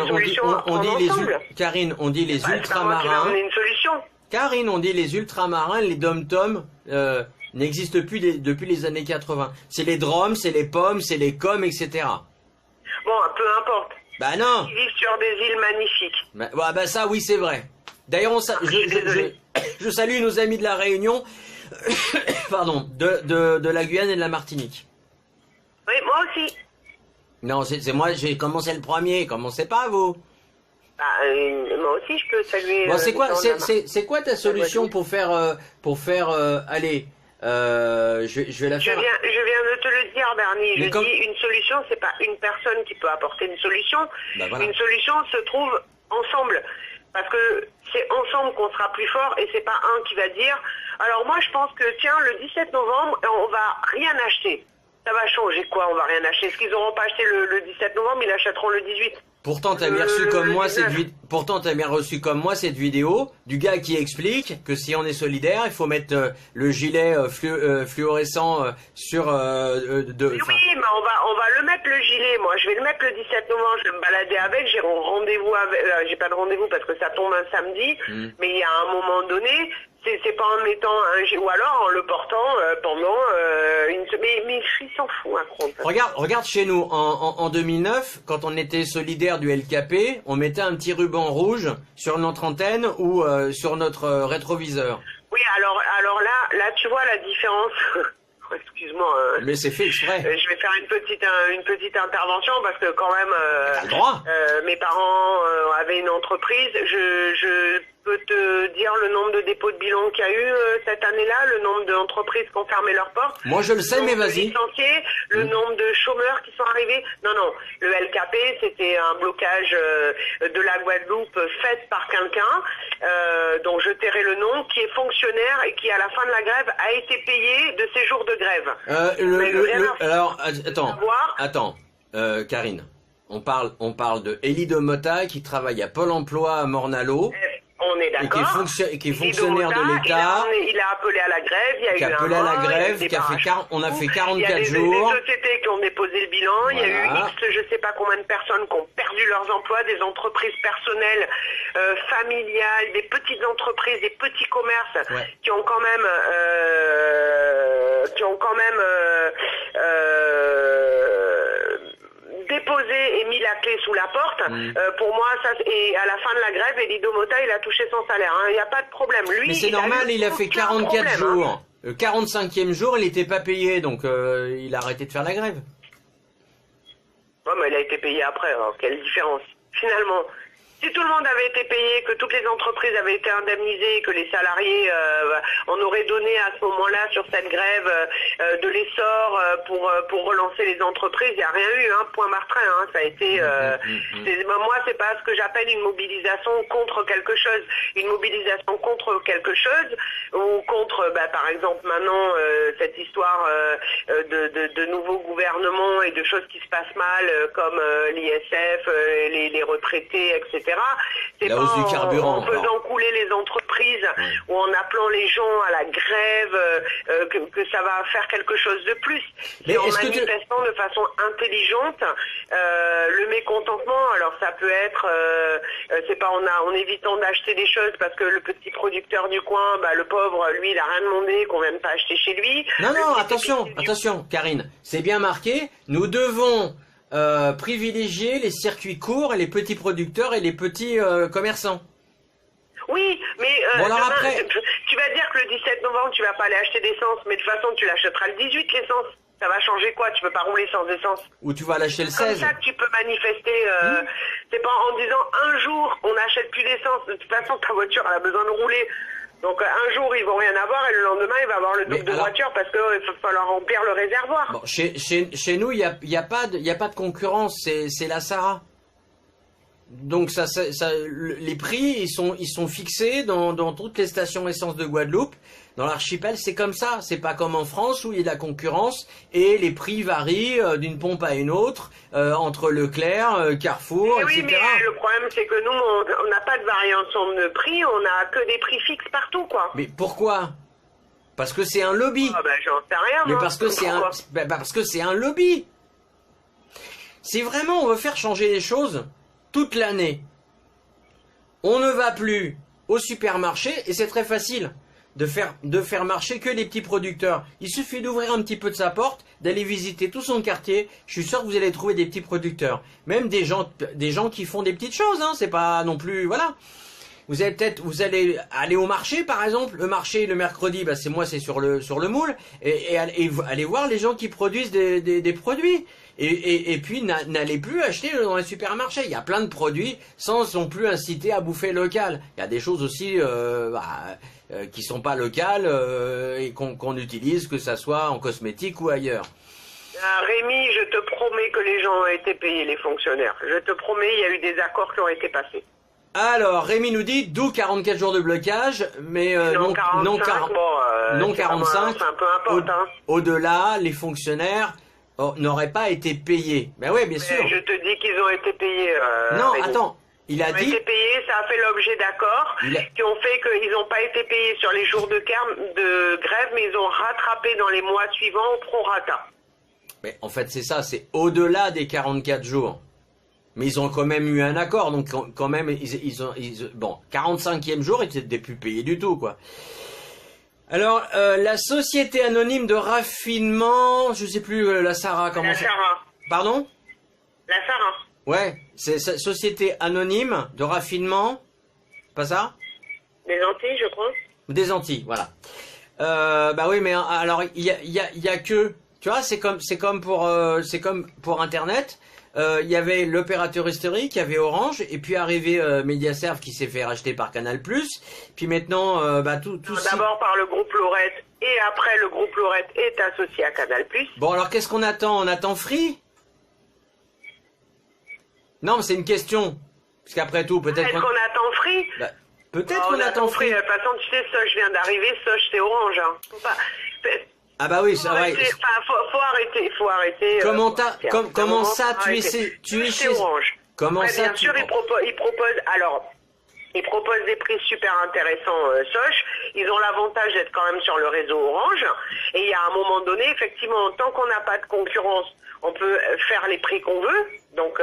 on dit les ultramarins. Une solution. Karine, on dit les ultramarins, les dom-toms n'existent plus depuis les années 80. C'est les drômes, c'est les pommes, c'est les coms, etc. Bon, peu importe. Bah non. Ils vivent sur des îles magnifiques. Bah ça, oui, c'est vrai. D'ailleurs, Je suis désolée. je salue nos amis de la Réunion, pardon, de la Guyane et de la Martinique. Oui, moi aussi. Non, c'est moi, j'ai commencé le premier, commencez pas vous. Bah, moi aussi, je peux saluer. Bon, c'est quoi, les gens de la Martinique. c'est quoi ta solution pour faire, allez, je vais la Je faire. viens de te le dire, Bernie. Mais Je comme- dis une solution, c'est pas une personne qui peut apporter une solution. Bah, voilà. Une solution se trouve ensemble. Parce que c'est ensemble qu'on sera plus fort et c'est pas un qui va dire. Alors moi, je pense que, tiens, le 17 novembre, on va rien acheter. Ça va changer quoi? On va rien acheter. Est-ce qu'ils n'auront pas acheté le 17 novembre? Ils l'achèteront le 18. Pourtant, t'as bien reçu comme moi cette 19. Pourtant, t'as bien reçu comme moi cette vidéo du gars qui explique que si on est solidaire, il faut mettre le gilet fluorescent sur Oui, mais on va le mettre le gilet. Moi, je vais le mettre le 17 novembre. Je vais me balader avec. J'ai rendez-vous avec. J'ai pas de rendez-vous parce que ça tombe un samedi. Mais il y a un moment donné, c'est pas en mettant un gilet ou alors en le portant pendant une semaine. Mais il s'en fout un compte. Regarde chez nous, en 2009, quand on était solidaire du LKP, on mettait un petit ruban rouge sur notre antenne ou sur notre rétroviseur. Oui, alors là, tu vois la différence. Excuse-moi. Mais c'est fait exprès. Je vais faire une petite intervention parce que quand même, T'as le droit. mes parents avaient une entreprise. Je peux te dire le nombre de dépôts de bilan qu'il y a eu cette année-là, le nombre d'entreprises qui ont fermé leurs portes. Moi je le sais, mais vas-y. Le nombre de licenciés, le nombre de chômeurs qui sont arrivés. Non, le LKP, c'était un blocage de la Guadeloupe fait par quelqu'un, dont je tairai le nom, qui est fonctionnaire et qui, à la fin de la grève, a été payé de ses jours de grève. Alors, Savoir. attends, Karine, on parle de Élie de Mota qui travaille à Pôle Emploi à Mornalo. On est Et d'accord. qui est fonctionnaire de l'État. Il a appelé à la grève, il y a eu Qui a un appelé à la mort, il y a grève, eu des qui a fait barrages. on a fait Il y a 44 des jours. sociétés qui ont déposé le bilan, il y a eu Voilà. X, je sais pas combien de personnes qui ont perdu leurs emplois, des entreprises personnelles, familiales, des petites entreprises, des petits commerces Ouais. qui ont quand même déposé et mis la clé sous la porte. Pour moi, ça, et à la fin de la grève, Elido Mota, il a touché son salaire. Il n'y a pas de problème. Lui, Mais c'est normal, il a fait 44 jours. Le 45e jour, il n'était pas payé, donc il a arrêté de faire la grève. Ouais, mais il a été payé après. Alors, quelle différence? Finalement, si tout le monde avait été payé, que toutes les entreprises avaient été indemnisées, que les salariés, on aurait donné à ce moment-là sur cette grève de l'essor pour relancer les entreprises, il n'y a rien eu, hein, point martrin. Hein, ça a été, moi, c'est pas ce que j'appelle une mobilisation contre quelque chose. Une mobilisation contre quelque chose ou contre, par exemple, maintenant cette histoire de nouveaux gouvernements et de choses qui se passent mal, comme l'ISF, les retraités, etc. C'est La pas hausse du carburant, en faisant couler les entreprises ou en appelant les gens à la grève que ça va faire quelque chose de plus. Mais C'est en est-ce que tu- manifestant de façon intelligente le mécontentement. Alors ça peut être, c'est pas en évitant d'acheter des choses parce que le petit producteur du coin, le pauvre, lui, il a rien demandé, qu'on vienne pas acheter chez lui. Non, Le non, petit attention, épicier du- attention, Karine, c'est bien marqué. Nous devons privilégier les circuits courts et les petits producteurs et les petits commerçants. Oui, mais Bon, alors demain, après- tu vas dire que le 17 novembre, tu vas pas aller acheter d'essence, mais de toute façon, tu l'achèteras le 18, l'essence. Ça va changer quoi? Tu peux pas rouler sans essence. Ou tu vas lâcher le Comme 16. ça que tu peux manifester. C'est pas en disant un jour, on n'achète plus d'essence. De toute façon, ta voiture, elle a besoin de rouler. Donc un jour, ils vont rien avoir et le lendemain, il va avoir le Mais double de alors- voiture parce qu'il va falloir remplir le réservoir. Bon, chez nous, il y a pas de concurrence, c'est la Sarah. Donc les prix ils sont fixés dans toutes les stations essence de Guadeloupe. Dans l'archipel, c'est comme ça. C'est pas comme en France où il y a de la concurrence et les prix varient d'une pompe à une autre entre Leclerc, Carrefour, Oui, etc. mais le problème, c'est que nous, on n'a pas de variation de prix, on a que des prix fixes partout, quoi. Mais pourquoi? Parce que c'est un lobby. Ah j'en sais rien, Mais moi. parce que c'est Pourquoi parce que c'est un lobby. Si vraiment on veut faire changer les choses toute l'année, on ne va plus au supermarché et c'est très facile de faire marcher que les petits producteurs. Il suffit d'ouvrir un petit peu de sa porte, d'aller visiter tout son quartier. Je suis sûr que vous allez trouver des petits producteurs, même des gens qui font des petites choses. Hein, c'est pas non plus voilà. vous allez aller au marché par exemple. Le marché le mercredi, bah c'est sur le moule et allez voir les gens qui produisent des produits. Et puis n'allez plus acheter dans les supermarchés. Il y a plein de produits sans non plus inciter à bouffer local. Il y a des choses aussi qui sont pas locales et qu'on utilise, que ça soit en cosmétique ou ailleurs. Rémi, je te promets que les gens ont été payés, les fonctionnaires. Je te promets, il y a eu des accords qui ont été passés. Alors, Rémi nous dit, d'où 44 jours de blocage, mais non 45. Peu importe. Au-delà, les fonctionnaires n'auraient pas été payés. Ben oui, bien sûr. Je te dis qu'ils ont été payés. Non, Rémi. attends. Il a dit... Ils ont été payés, ça a fait l'objet d'accords qui ont fait qu'ils n'ont pas été payés sur les jours de grève, mais ils ont rattrapé dans les mois suivants au prorata. Mais en fait, c'est ça, c'est au-delà des 44 jours. Mais ils ont quand même eu un accord, donc quand même, bon, 45e jour, ils n'étaient plus payés du tout, quoi. Alors, la société anonyme de raffinement, je sais plus, la Sarah, comment ça... La Sarah. Pardon? La Sarah. Ouais, c'est société anonyme de raffinement, pas ça? Des Antilles, je crois. Des Antilles, voilà. Bah oui, mais alors, il y a que... Tu vois, c'est comme pour Internet. Il y avait l'opérateur historique, il y avait Orange, et puis arrivé Mediaserve qui s'est fait racheter par Canal+. Puis maintenant, tout. D'abord par le groupe Lorette, et après le groupe Lorette est associé à Canal+. Bon, alors qu'est-ce qu'on attend? On attend Free? Non, mais c'est une question. Parce qu'après tout, peut-être qu'on attend Free. Bah, peut-être qu'on attend Free. De toute façon, tu sais, Soch vient d'arriver, Soch c'est Orange. Hein. Ah bah oui, c'est vrai. Faut arrêter. Comment ça, tu es chez Orange. Comment après, ça, bien sûr, ils proposent des prix super intéressants, Soch. Ils ont l'avantage d'être quand même sur le réseau Orange. Et il y a un moment donné, effectivement, tant qu'on n'a pas de concurrence, on peut faire les prix qu'on veut. Donc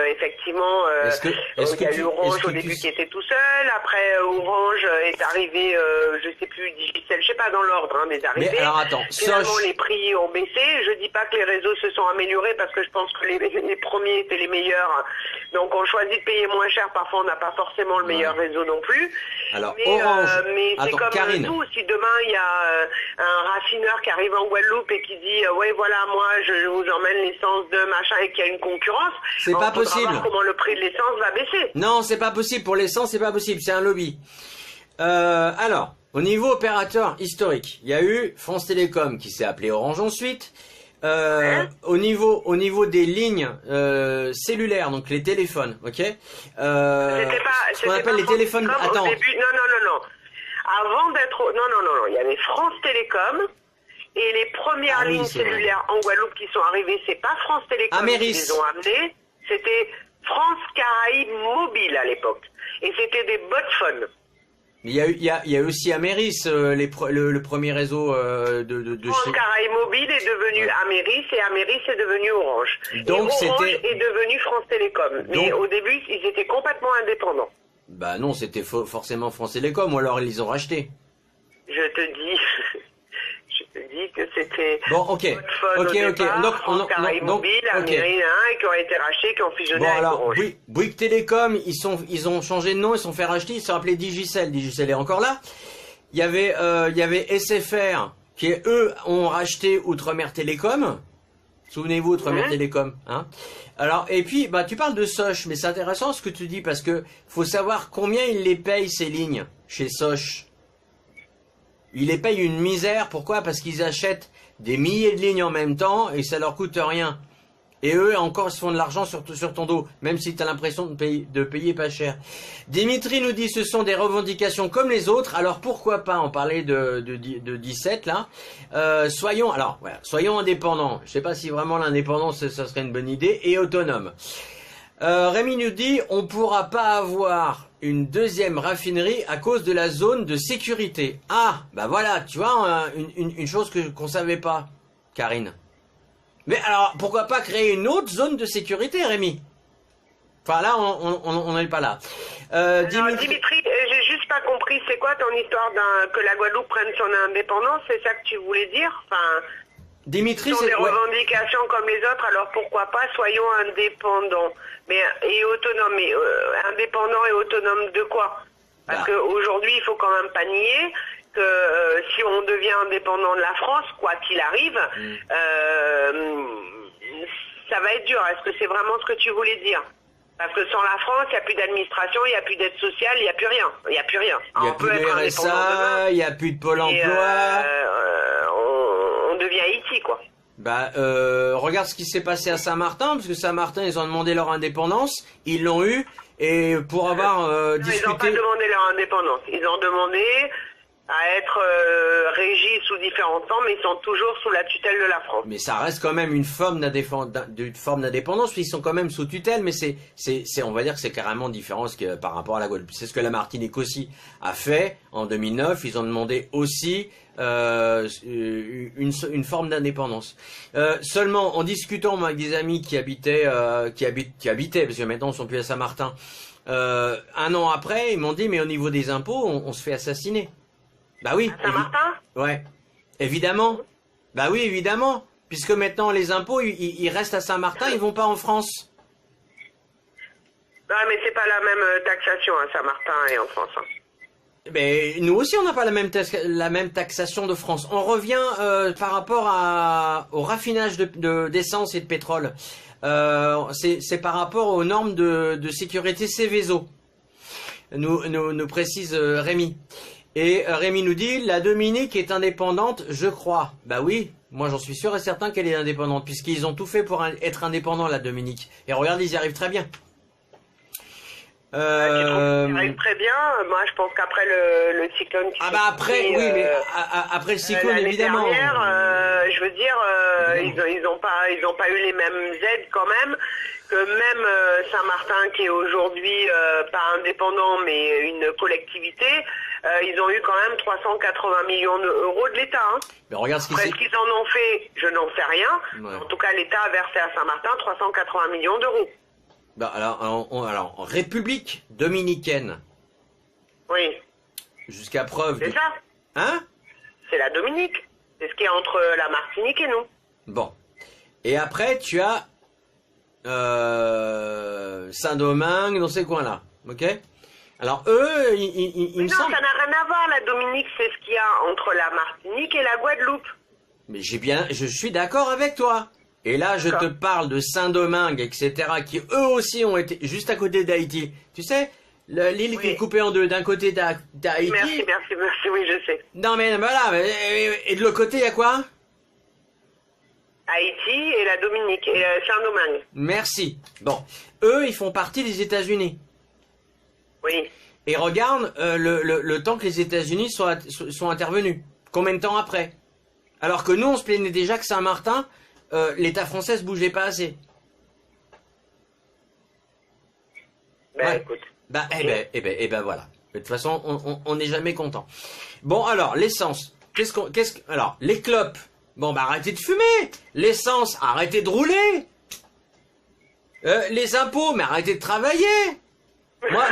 effectivement, il y a eu Orange au début qui était tout seul. Après Orange est arrivé, je sais plus, Digicel, je sais pas dans l'ordre des arrivées. Mais alors attends, finalement les prix ont baissé. Je dis pas que les réseaux se sont améliorés parce que je pense que les premiers étaient les meilleurs. Donc on choisit de payer moins cher. Parfois on n'a pas forcément le meilleur réseau non plus. Alors mais, Orange. Mais c'est attends, comme Karine. tout. Si demain il y a un raffineur qui arrive en Guadeloupe et qui dit ouais voilà moi je vous emmène l'essence de machin et qu'il y a une concurrence. C'est pas possible. Voir comment le prix de l'essence va baisser. Non, c'est pas possible. Pour l'essence, c'est pas possible. C'est un lobby. Alors, au niveau opérateur historique, il y a eu France Télécom qui s'est appelé Orange ensuite. Au niveau des lignes cellulaires, donc les téléphones, ok. Ce qu'on appelle les téléphones. Attends. Non. Avant d'être, non. Il y avait France Télécom. Et les premières lignes cellulaires en Guadeloupe qui sont arrivées, c'est pas France Télécom qui les ont amenées, c'était France Caraïbes Mobile à l'époque. Et c'était des botphones. Il y a aussi Améris, le premier réseau de France Caraïbes Mobile est devenu Améris et Améris est devenu Orange. Donc et Orange est devenu France Télécom. Mais au début, ils étaient complètement indépendants. Bah non, c'était forcément France Télécom, ou alors ils les ont rachetés. Je te dis que c'était ok. Donc Mobile, Améris, qui ont été rachetés, qui ont fusionné avec Orange. Bouygues Télécom, ils ont changé de nom, ils se sont fait racheter, ils se sont appelés Digicel. Digicel est encore là. Il y avait SFR qui eux ont racheté Outre-mer Télécom. Souvenez-vous, Outre-mer Télécom, hein. Alors, et puis, tu parles de Soch, mais c'est intéressant ce que tu dis parce que faut savoir combien ils les payent ces lignes chez Soch. Ils les payent une misère. Pourquoi? Parce qu'ils achètent des milliers de lignes en même temps et ça leur coûte rien. Et eux, encore, ils se font de l'argent sur ton dos, même si tu as l'impression de payer pas cher. Dimitri nous dit, ce sont des revendications comme les autres, alors pourquoi pas en parler de 17, là. Soyons indépendants. Je sais pas si vraiment l'indépendance, ça serait une bonne idée, et autonome. Rémi nous dit, on pourra pas avoir une deuxième raffinerie à cause de la zone de sécurité. Ah, bah voilà, tu vois, une chose qu'on savait pas, Karine. Mais alors, pourquoi pas créer une autre zone de sécurité, Rémi? Enfin là, on n'est pas là. Dimitri, j'ai juste pas compris, c'est quoi ton histoire que la Guadeloupe prenne son indépendance? C'est ça que tu voulais dire? Enfin, Dimitri, c'est des revendications comme les autres, alors pourquoi pas soyons indépendants et autonomes. Mais indépendants et autonomes de quoi? Parce qu'aujourd'hui, il faut quand même pas nier que si on devient indépendant de la France, quoi qu'il arrive, ça va être dur. Est-ce que c'est vraiment ce que tu voulais dire? Parce que sans la France, il n'y a plus d'administration, il n'y a plus d'aide sociale, il n'y a plus rien. Il n'y a plus rien. Il n'y a plus de RSA, il n'y a plus de Pôle emploi. On devient Haïti, quoi. Bah, regarde ce qui s'est passé à Saint-Martin, parce que Saint-Martin, ils ont demandé leur indépendance, ils l'ont eu, et pour avoir discuté... Ils n'ont pas demandé leur indépendance. Ils ont demandé à être régis sous différents temps, mais ils sont toujours sous la tutelle de la France. Mais ça reste quand même une forme d'indépendance, puis ils sont quand même sous tutelle, mais on va dire que c'est carrément différent par rapport à la Guadeloupe. C'est ce que la Martinique aussi a fait en 2009. Ils ont demandé aussi une forme d'indépendance. Seulement, en discutant avec des amis qui habitaient, parce que maintenant ils sont plus à Saint-Martin, un an après, ils m'ont dit, mais au niveau des impôts, on se fait assassiner. Bah oui. À Saint-Martin ? Ouais. Évidemment. Bah oui, évidemment. Puisque maintenant, les impôts, ils restent à Saint-Martin, ils vont pas en France. Non, mais c'est pas la même taxation à Saint-Martin et en France. Hein. Mais nous aussi, on n'a pas la même taxation de France. On revient par rapport au raffinage d'essence et de pétrole. C'est par rapport aux normes de sécurité Céveso. Nous précise Rémi. Et Rémi nous dit, la Dominique est indépendante, je crois. Bah oui, moi j'en suis sûr et certain qu'elle est indépendante, puisqu'ils ont tout fait pour être indépendants, la Dominique. Et regarde, ils y arrivent très bien. Ils arrivent très bien. Moi, je pense qu'après le cyclone... après, oui, mais après le cyclone, évidemment. Dernière, je veux dire, ils ont pas eu les mêmes aides quand même, que même Saint-Martin, qui est aujourd'hui pas indépendant, mais une collectivité... ils ont eu quand même 380 millions d'euros de l'État. Hein. Mais regarde ce Après, ce qu'ils en ont fait, je n'en sais rien. Ouais. En tout cas, l'État a versé à Saint-Martin 380 millions d'euros. Bah alors, en République dominicaine. Oui. Jusqu'à preuve. C'est ça. Hein? C'est la Dominique. C'est ce qui est entre la Martinique et nous. Bon. Et après, tu as Saint-Domingue, dans ces coins-là. Ok? Alors eux, ils me non, semble... ça n'a rien à voir. La Dominique, c'est ce qu'il y a entre la Martinique et la Guadeloupe. Mais je suis d'accord avec toi. Et là, je te parle de Saint-Domingue, etc., qui eux aussi ont été juste à côté d'Haïti. Tu sais, l'île qui est coupée en deux, d'un côté d'Haïti... Merci, oui, je sais. Non mais voilà, et de l'autre côté, il y a quoi? Haïti et la Dominique, et Saint-Domingue. Merci. Bon, eux, ils font partie des États-Unis. Oui. Et regarde le temps que les États-Unis sont intervenus. Combien de temps après? Alors que nous, on se plaignait déjà que Saint-Martin, l'État français se bougeait pas assez. Écoute. Eh ben voilà. De toute façon, on n'est jamais content. Bon, alors, l'essence. Alors, les clopes. Bon, bah, arrêtez de fumer. L'essence, arrêtez de rouler. Les impôts, mais arrêtez de travailler. Moi,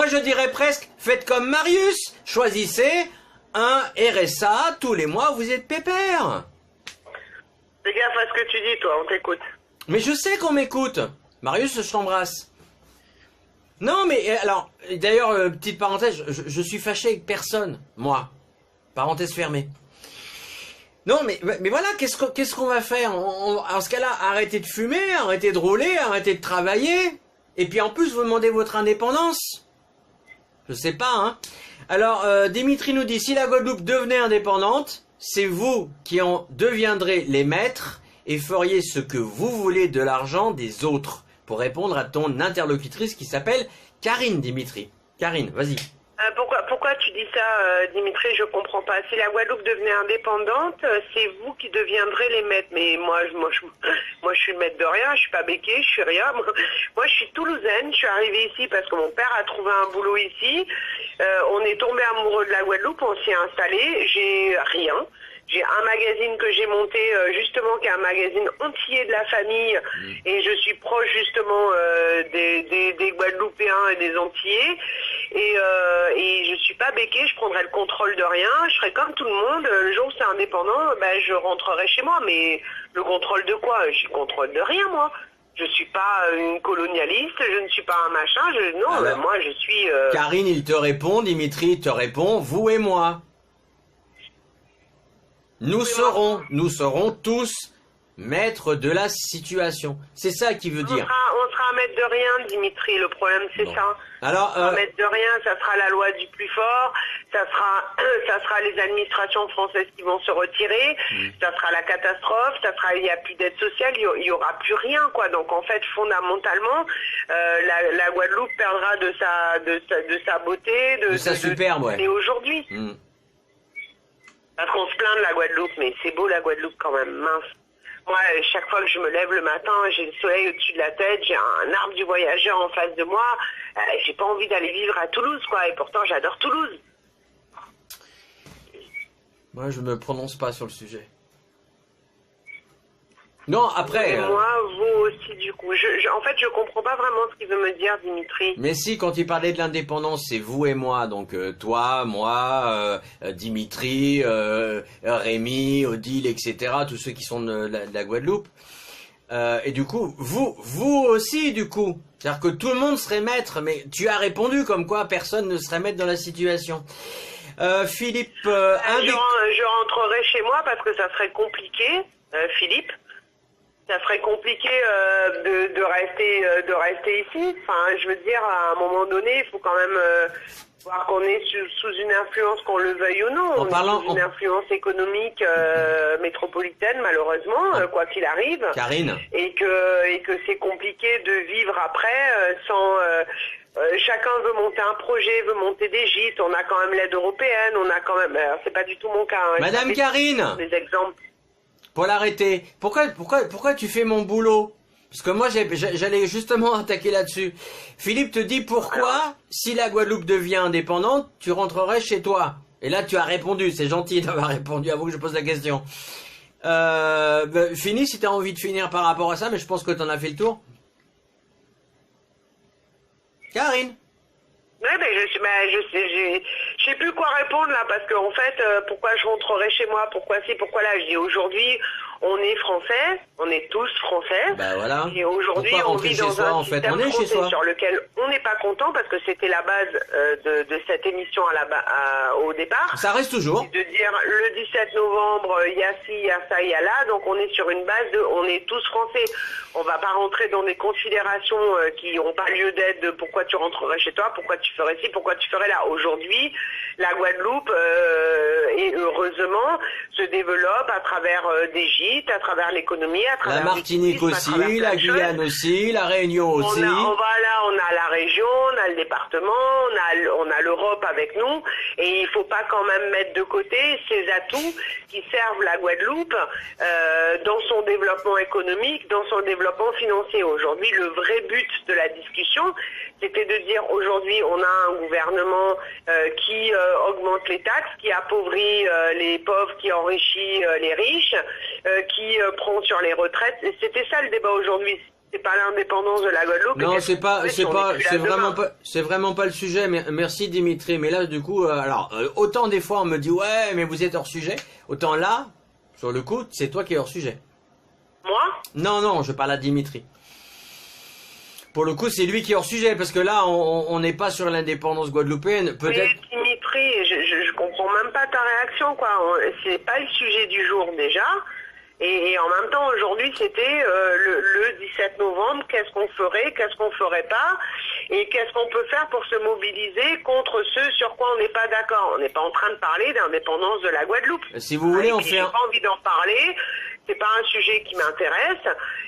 je dirais presque, faites comme Marius. Choisissez un RSA tous les mois, vous êtes pépère. Fais gaffe à ce que tu dis, toi, on t'écoute. Mais je sais qu'on m'écoute. Marius, je t'embrasse. Non, mais alors, d'ailleurs, petite parenthèse, je suis fâché avec personne, moi. Parenthèse fermée. Non, mais voilà, qu'est-ce qu'on va faire en ce cas-là, arrêtez de fumer, arrêtez de rouler, arrêtez de travailler. Et puis en plus, vous demandez votre indépendance. Je sais pas, hein. Alors, Dimitri nous dit, si la Guadeloupe devenait indépendante, c'est vous qui en deviendrez les maîtres et feriez ce que vous voulez de l'argent des autres. Pour répondre à ton interlocutrice qui s'appelle Karine, Dimitri. Karine, vas-y. Pourquoi tu dis ça, Dimitri? Je comprends pas. Si la Guadeloupe devenait indépendante, c'est vous qui deviendrez les maîtres. Mais moi, je suis le maître de rien. Je suis pas béquée, je suis rien. Moi, je suis toulousaine. Je suis arrivée ici parce que mon père a trouvé un boulot ici. On est tombé amoureux de la Guadeloupe. On s'y est installé. J'ai rien. J'ai un magazine que j'ai monté justement qui est un magazine entier de la famille et je suis proche justement des Guadeloupéens et des Antillais et je suis pas béquée, je prendrai le contrôle de rien, je ferai comme tout le monde, le jour où c'est indépendant, je rentrerai chez moi, mais le contrôle de quoi? J'ai le contrôle de rien moi. Je suis pas une colonialiste, je ne suis pas un machin, non, Alors, moi je suis... Karine, il te répond, Dimitri te répond, vous et moi. Nous serons tous maîtres de la situation. C'est ça qu'il veut dire. On sera maître de rien, Dimitri, le problème c'est ça. Alors, On sera maître de rien, ça sera la loi du plus fort, ça sera les administrations françaises qui vont se retirer, ça sera la catastrophe, il n'y a plus d'aide sociale, il y aura plus rien, quoi. Donc en fait, fondamentalement, la Guadeloupe perdra de sa beauté, de sa superbe, ouais. Et aujourd'hui. Parce qu'on se plaint de la Guadeloupe, mais c'est beau la Guadeloupe quand même, mince. Moi, chaque fois que je me lève le matin, j'ai le soleil au-dessus de la tête, j'ai un arbre du voyageur en face de moi. J'ai pas envie d'aller vivre à Toulouse, quoi. Et pourtant, j'adore Toulouse. Moi, je me prononce pas sur le sujet. Non, après... Et moi, vous aussi, du coup. En fait, je comprends pas vraiment ce qu'il veut me dire, Dimitri. Mais si, quand il parlait de l'indépendance, c'est vous et moi. Donc, toi, moi, Dimitri, Rémi, Odile, etc. Tous ceux qui sont de la Guadeloupe. Et du coup, vous aussi, du coup. C'est-à-dire que tout le monde serait maître. Mais tu as répondu comme quoi personne ne serait maître dans la situation. Philippe... je rentrerai chez moi parce que ça serait compliqué, Philippe. Ça serait compliqué de rester ici. Enfin, je veux dire, à un moment donné, il faut quand même voir qu'on est sous une influence, qu'on le veuille ou non. On est sous une influence économique métropolitaine, malheureusement, quoi qu'il arrive. Karine. Et que c'est compliqué de vivre après sans... chacun veut monter un projet, veut monter des gîtes. On a quand même l'aide européenne, on a quand même... c'est pas du tout mon cas. Hein. Madame Karine. Des exemples. Pour l'arrêter. Pourquoi tu fais mon boulot? Parce que moi, j'allais justement attaquer là-dessus. Philippe te dit pourquoi, si la Guadeloupe devient indépendante, tu rentrerais chez toi. Et là, tu as répondu. C'est gentil d'avoir répondu. Avoue que je pose la question. Finis si tu as envie de finir par rapport à ça, mais je pense que tu en as fait le tour. Karine. Ouais, mais je sais plus quoi répondre là, parce que en fait, pourquoi je rentrerai chez moi, pourquoi ci, pourquoi là. Je dis aujourd'hui, on est français, on est tous français. Bah voilà. Et aujourd'hui, on vit dans un système français sur lequel on n'est pas content parce que c'était la base de cette émission au départ. Ça reste toujours. De dire le 17 novembre, il y a ci, il y a ça, il y a là, donc on est sur une base de, on est tous français. On va pas rentrer dans des considérations qui n'ont pas lieu d'être de pourquoi tu rentrerais chez toi, pourquoi tu ferais ci, pourquoi tu ferais là. Aujourd'hui, la Guadeloupe, et heureusement, se développe à travers des gîtes, à travers l'économie, à travers la Martinique aussi, la Guyane aussi, la Réunion aussi. On a la région, on a le département, on a l'Europe avec nous, et il faut pas quand même mettre de côté ces atouts qui servent la Guadeloupe dans son développement économique, dans son développement financier. Aujourd'hui, le vrai but de la discussion, c'était de dire aujourd'hui, on a un gouvernement qui augmente les taxes, qui appauvrit les pauvres, qui enrichit les riches, qui prend sur les retraites. Et c'était ça le débat aujourd'hui. C'est pas l'indépendance de la Guadeloupe. Non, c'est vraiment pas le sujet. Mais merci Dimitri. Mais là, du coup, autant des fois on me dit ouais, mais vous êtes hors sujet. Autant là, sur le coup, c'est toi qui es hors sujet. Moi? Non, je parle à Dimitri. Pour le coup, c'est lui qui est hors sujet, parce que là, on n'est pas sur l'indépendance guadeloupéenne. Peut-être. Mais Dimitri, je comprends même pas ta réaction, quoi. C'est pas le sujet du jour déjà. Et en même temps, aujourd'hui, c'était le 17 novembre. Qu'est-ce qu'on ferait, qu'est-ce qu'on ferait pas, et qu'est-ce qu'on peut faire pour se mobiliser contre ce sur quoi on n'est pas d'accord. On n'est pas en train de parler d'indépendance de la Guadeloupe. Si vous voulez, on fait. J'ai pas envie d'en parler. C'est pas un sujet qui m'intéresse,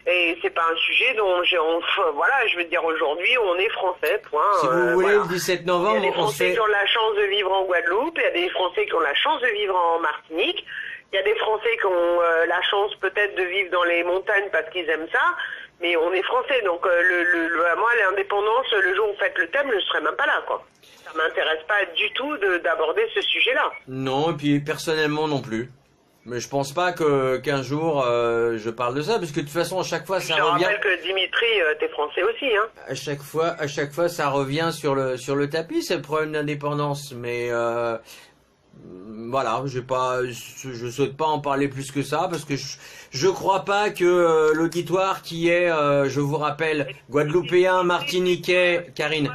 et c'est pas un sujet dont voilà, je veux dire, aujourd'hui, on est français, point. Si vous voulez, le 17 novembre, il y a des Français qui ont la chance de vivre en Guadeloupe, il y a des Français qui ont la chance de vivre en Martinique, il y a des Français qui ont la chance peut-être de vivre dans les montagnes parce qu'ils aiment ça, mais on est français, donc moi, l'indépendance, le jour où vous faites le thème, je serai même pas là, quoi. Ça m'intéresse pas du tout d'aborder ce sujet-là. Non, et puis personnellement non plus. Mais je pense pas qu'un jour je parle de ça, parce que de toute façon à chaque fois ça revient. Je rappelle que Dimitri, t'es français aussi, hein. À chaque fois ça revient sur le tapis, c'est le problème d'indépendance. Mais Voilà, je souhaite pas en parler plus que ça parce que je crois pas que l'auditoire qui est, je vous rappelle, guadeloupéen, martiniquais, Karine.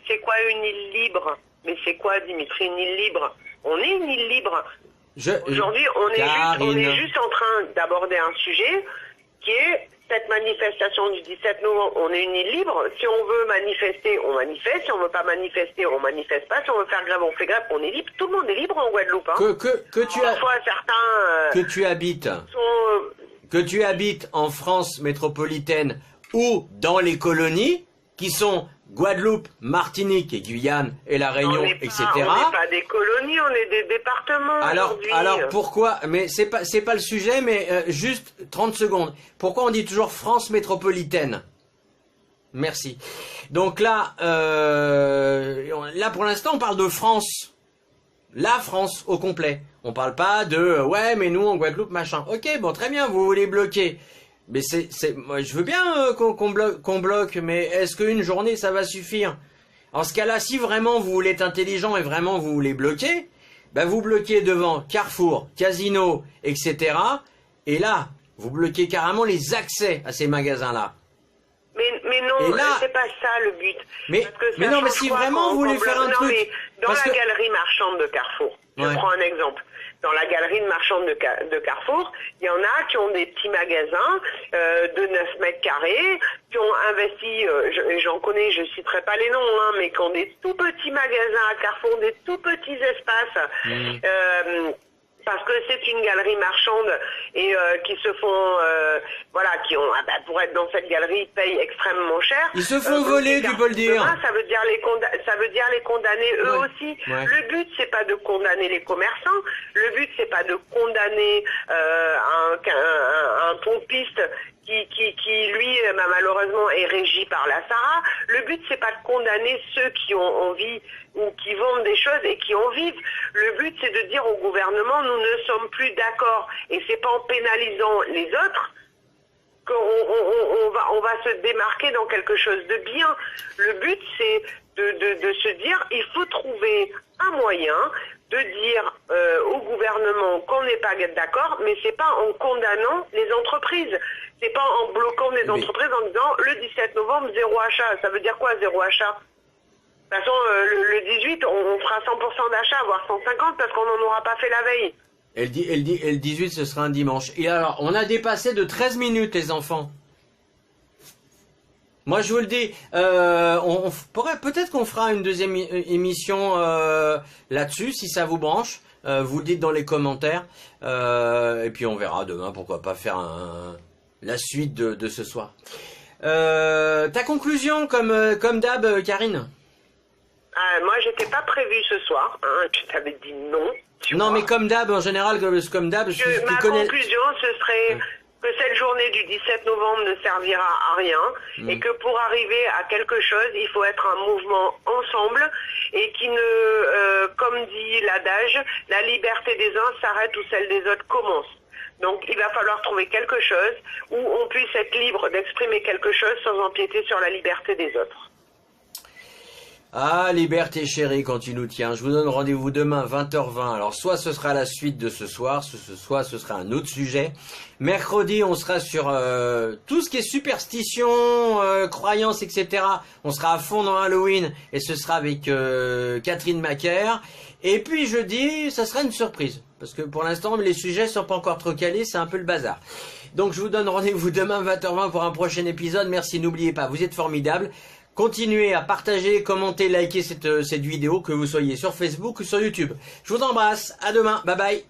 C'est quoi une île libre? Mais c'est quoi, Dimitri, une île libre? On est une île libre. Aujourd'hui, on est juste en train d'aborder un sujet qui est cette manifestation du 17 novembre. On est une île libre. Si on veut manifester, on manifeste. Si on veut pas manifester, on manifeste pas. Si on veut faire grève, on fait grève. On est libre. Tout le monde est libre en Guadeloupe. Hein. Que tu habites en France métropolitaine ou dans les colonies qui sont Guadeloupe, Martinique et Guyane et la Réunion, etc. On n'est pas des colonies, on est des départements. Alors pourquoi? Mais c'est pas le sujet, mais juste 30 secondes. Pourquoi on dit toujours France métropolitaine? Merci. Donc là, pour l'instant, on parle de France. La France au complet. On parle pas de ouais, mais nous en Guadeloupe machin. Ok, bon, très bien, vous voulez bloquer. Mais moi, je veux bien qu'on bloque, mais est-ce qu'une journée ça va suffire? En ce cas-là, si vraiment vous voulez être intelligent et vraiment vous voulez bloquer, ben vous bloquez devant Carrefour, Casino, etc. Et là, vous bloquez carrément les accès à ces magasins-là. Mais non, c'est pas ça le but. Mais non, mais si vraiment vous voulez faire un truc... Dans la galerie marchande de Carrefour, je prends un exemple. Dans la galerie marchande de Carrefour, il y en a qui ont des petits magasins de 9 mètres carrés, qui ont investi, j'en connais, je citerai pas les noms, hein, mais qui ont des tout petits magasins à Carrefour, des tout petits espaces, parce que c'est une galerie marchande et qui se font, qui ont, pour être dans cette galerie, payent extrêmement cher. Ils se font voler, tu peux le dire. Ça veut dire les condamner eux aussi. Ouais. Le but c'est pas de condamner les commerçants. Le but c'est pas de condamner un pompiste qui lui malheureusement est régi par la SARA. Le but c'est pas de condamner ceux qui ont envie ou qui vendent des choses et qui en vivent. Le but c'est de dire au gouvernement nous ne sommes plus d'accord, et c'est pas en pénalisant les autres qu'on va se démarquer dans quelque chose de bien. Le but c'est de se dire il faut trouver un moyen de dire au gouvernement qu'on n'est pas d'accord, mais c'est pas en condamnant les entreprises. C'est pas en bloquant les entreprises en disant le 17 novembre, zéro achat. Ça veut dire quoi, zéro achat? De toute façon, le 18, on fera 100% d'achat, voire 150, parce qu'on n'en aura pas fait la veille. Et le 18, ce sera un dimanche. Et alors, on a dépassé de 13 minutes, les enfants. Moi, je vous le dis, peut-être qu'on fera une deuxième émission là-dessus, si ça vous branche. Vous le dites dans les commentaires. Et puis, on verra demain, pourquoi pas faire la suite de ce soir. Ta conclusion, comme d'hab, Karine? Moi, j'étais pas prévue ce soir. Hein, je t'avais dit non. Non, mais comme d'hab, en général, comme d'hab... Ma conclusion, ce serait que cette journée du 17 novembre ne servira à rien et que pour arriver à quelque chose, il faut être un mouvement ensemble et qui ne, comme dit l'adage, la liberté des uns s'arrête où celle des autres commence. Donc, il va falloir trouver quelque chose où on puisse être libre d'exprimer quelque chose sans empiéter sur la liberté des autres. Ah, liberté chérie, quand tu nous tiens. Je vous donne rendez-vous demain, 20h20. Alors, soit ce sera la suite de ce soir, soit ce sera un autre sujet. Mercredi, on sera sur tout ce qui est superstition, croyances, etc. On sera à fond dans Halloween et ce sera avec Catherine Macaire. Et puis jeudi, ça sera une surprise. Parce que pour l'instant, les sujets sont pas encore trop calés, c'est un peu le bazar. Donc, je vous donne rendez-vous demain, 20h20 pour un prochain épisode. Merci, n'oubliez pas, vous êtes formidables. Continuez à partager, commenter, liker cette vidéo, que vous soyez sur Facebook ou sur YouTube. Je vous embrasse, à demain, bye bye.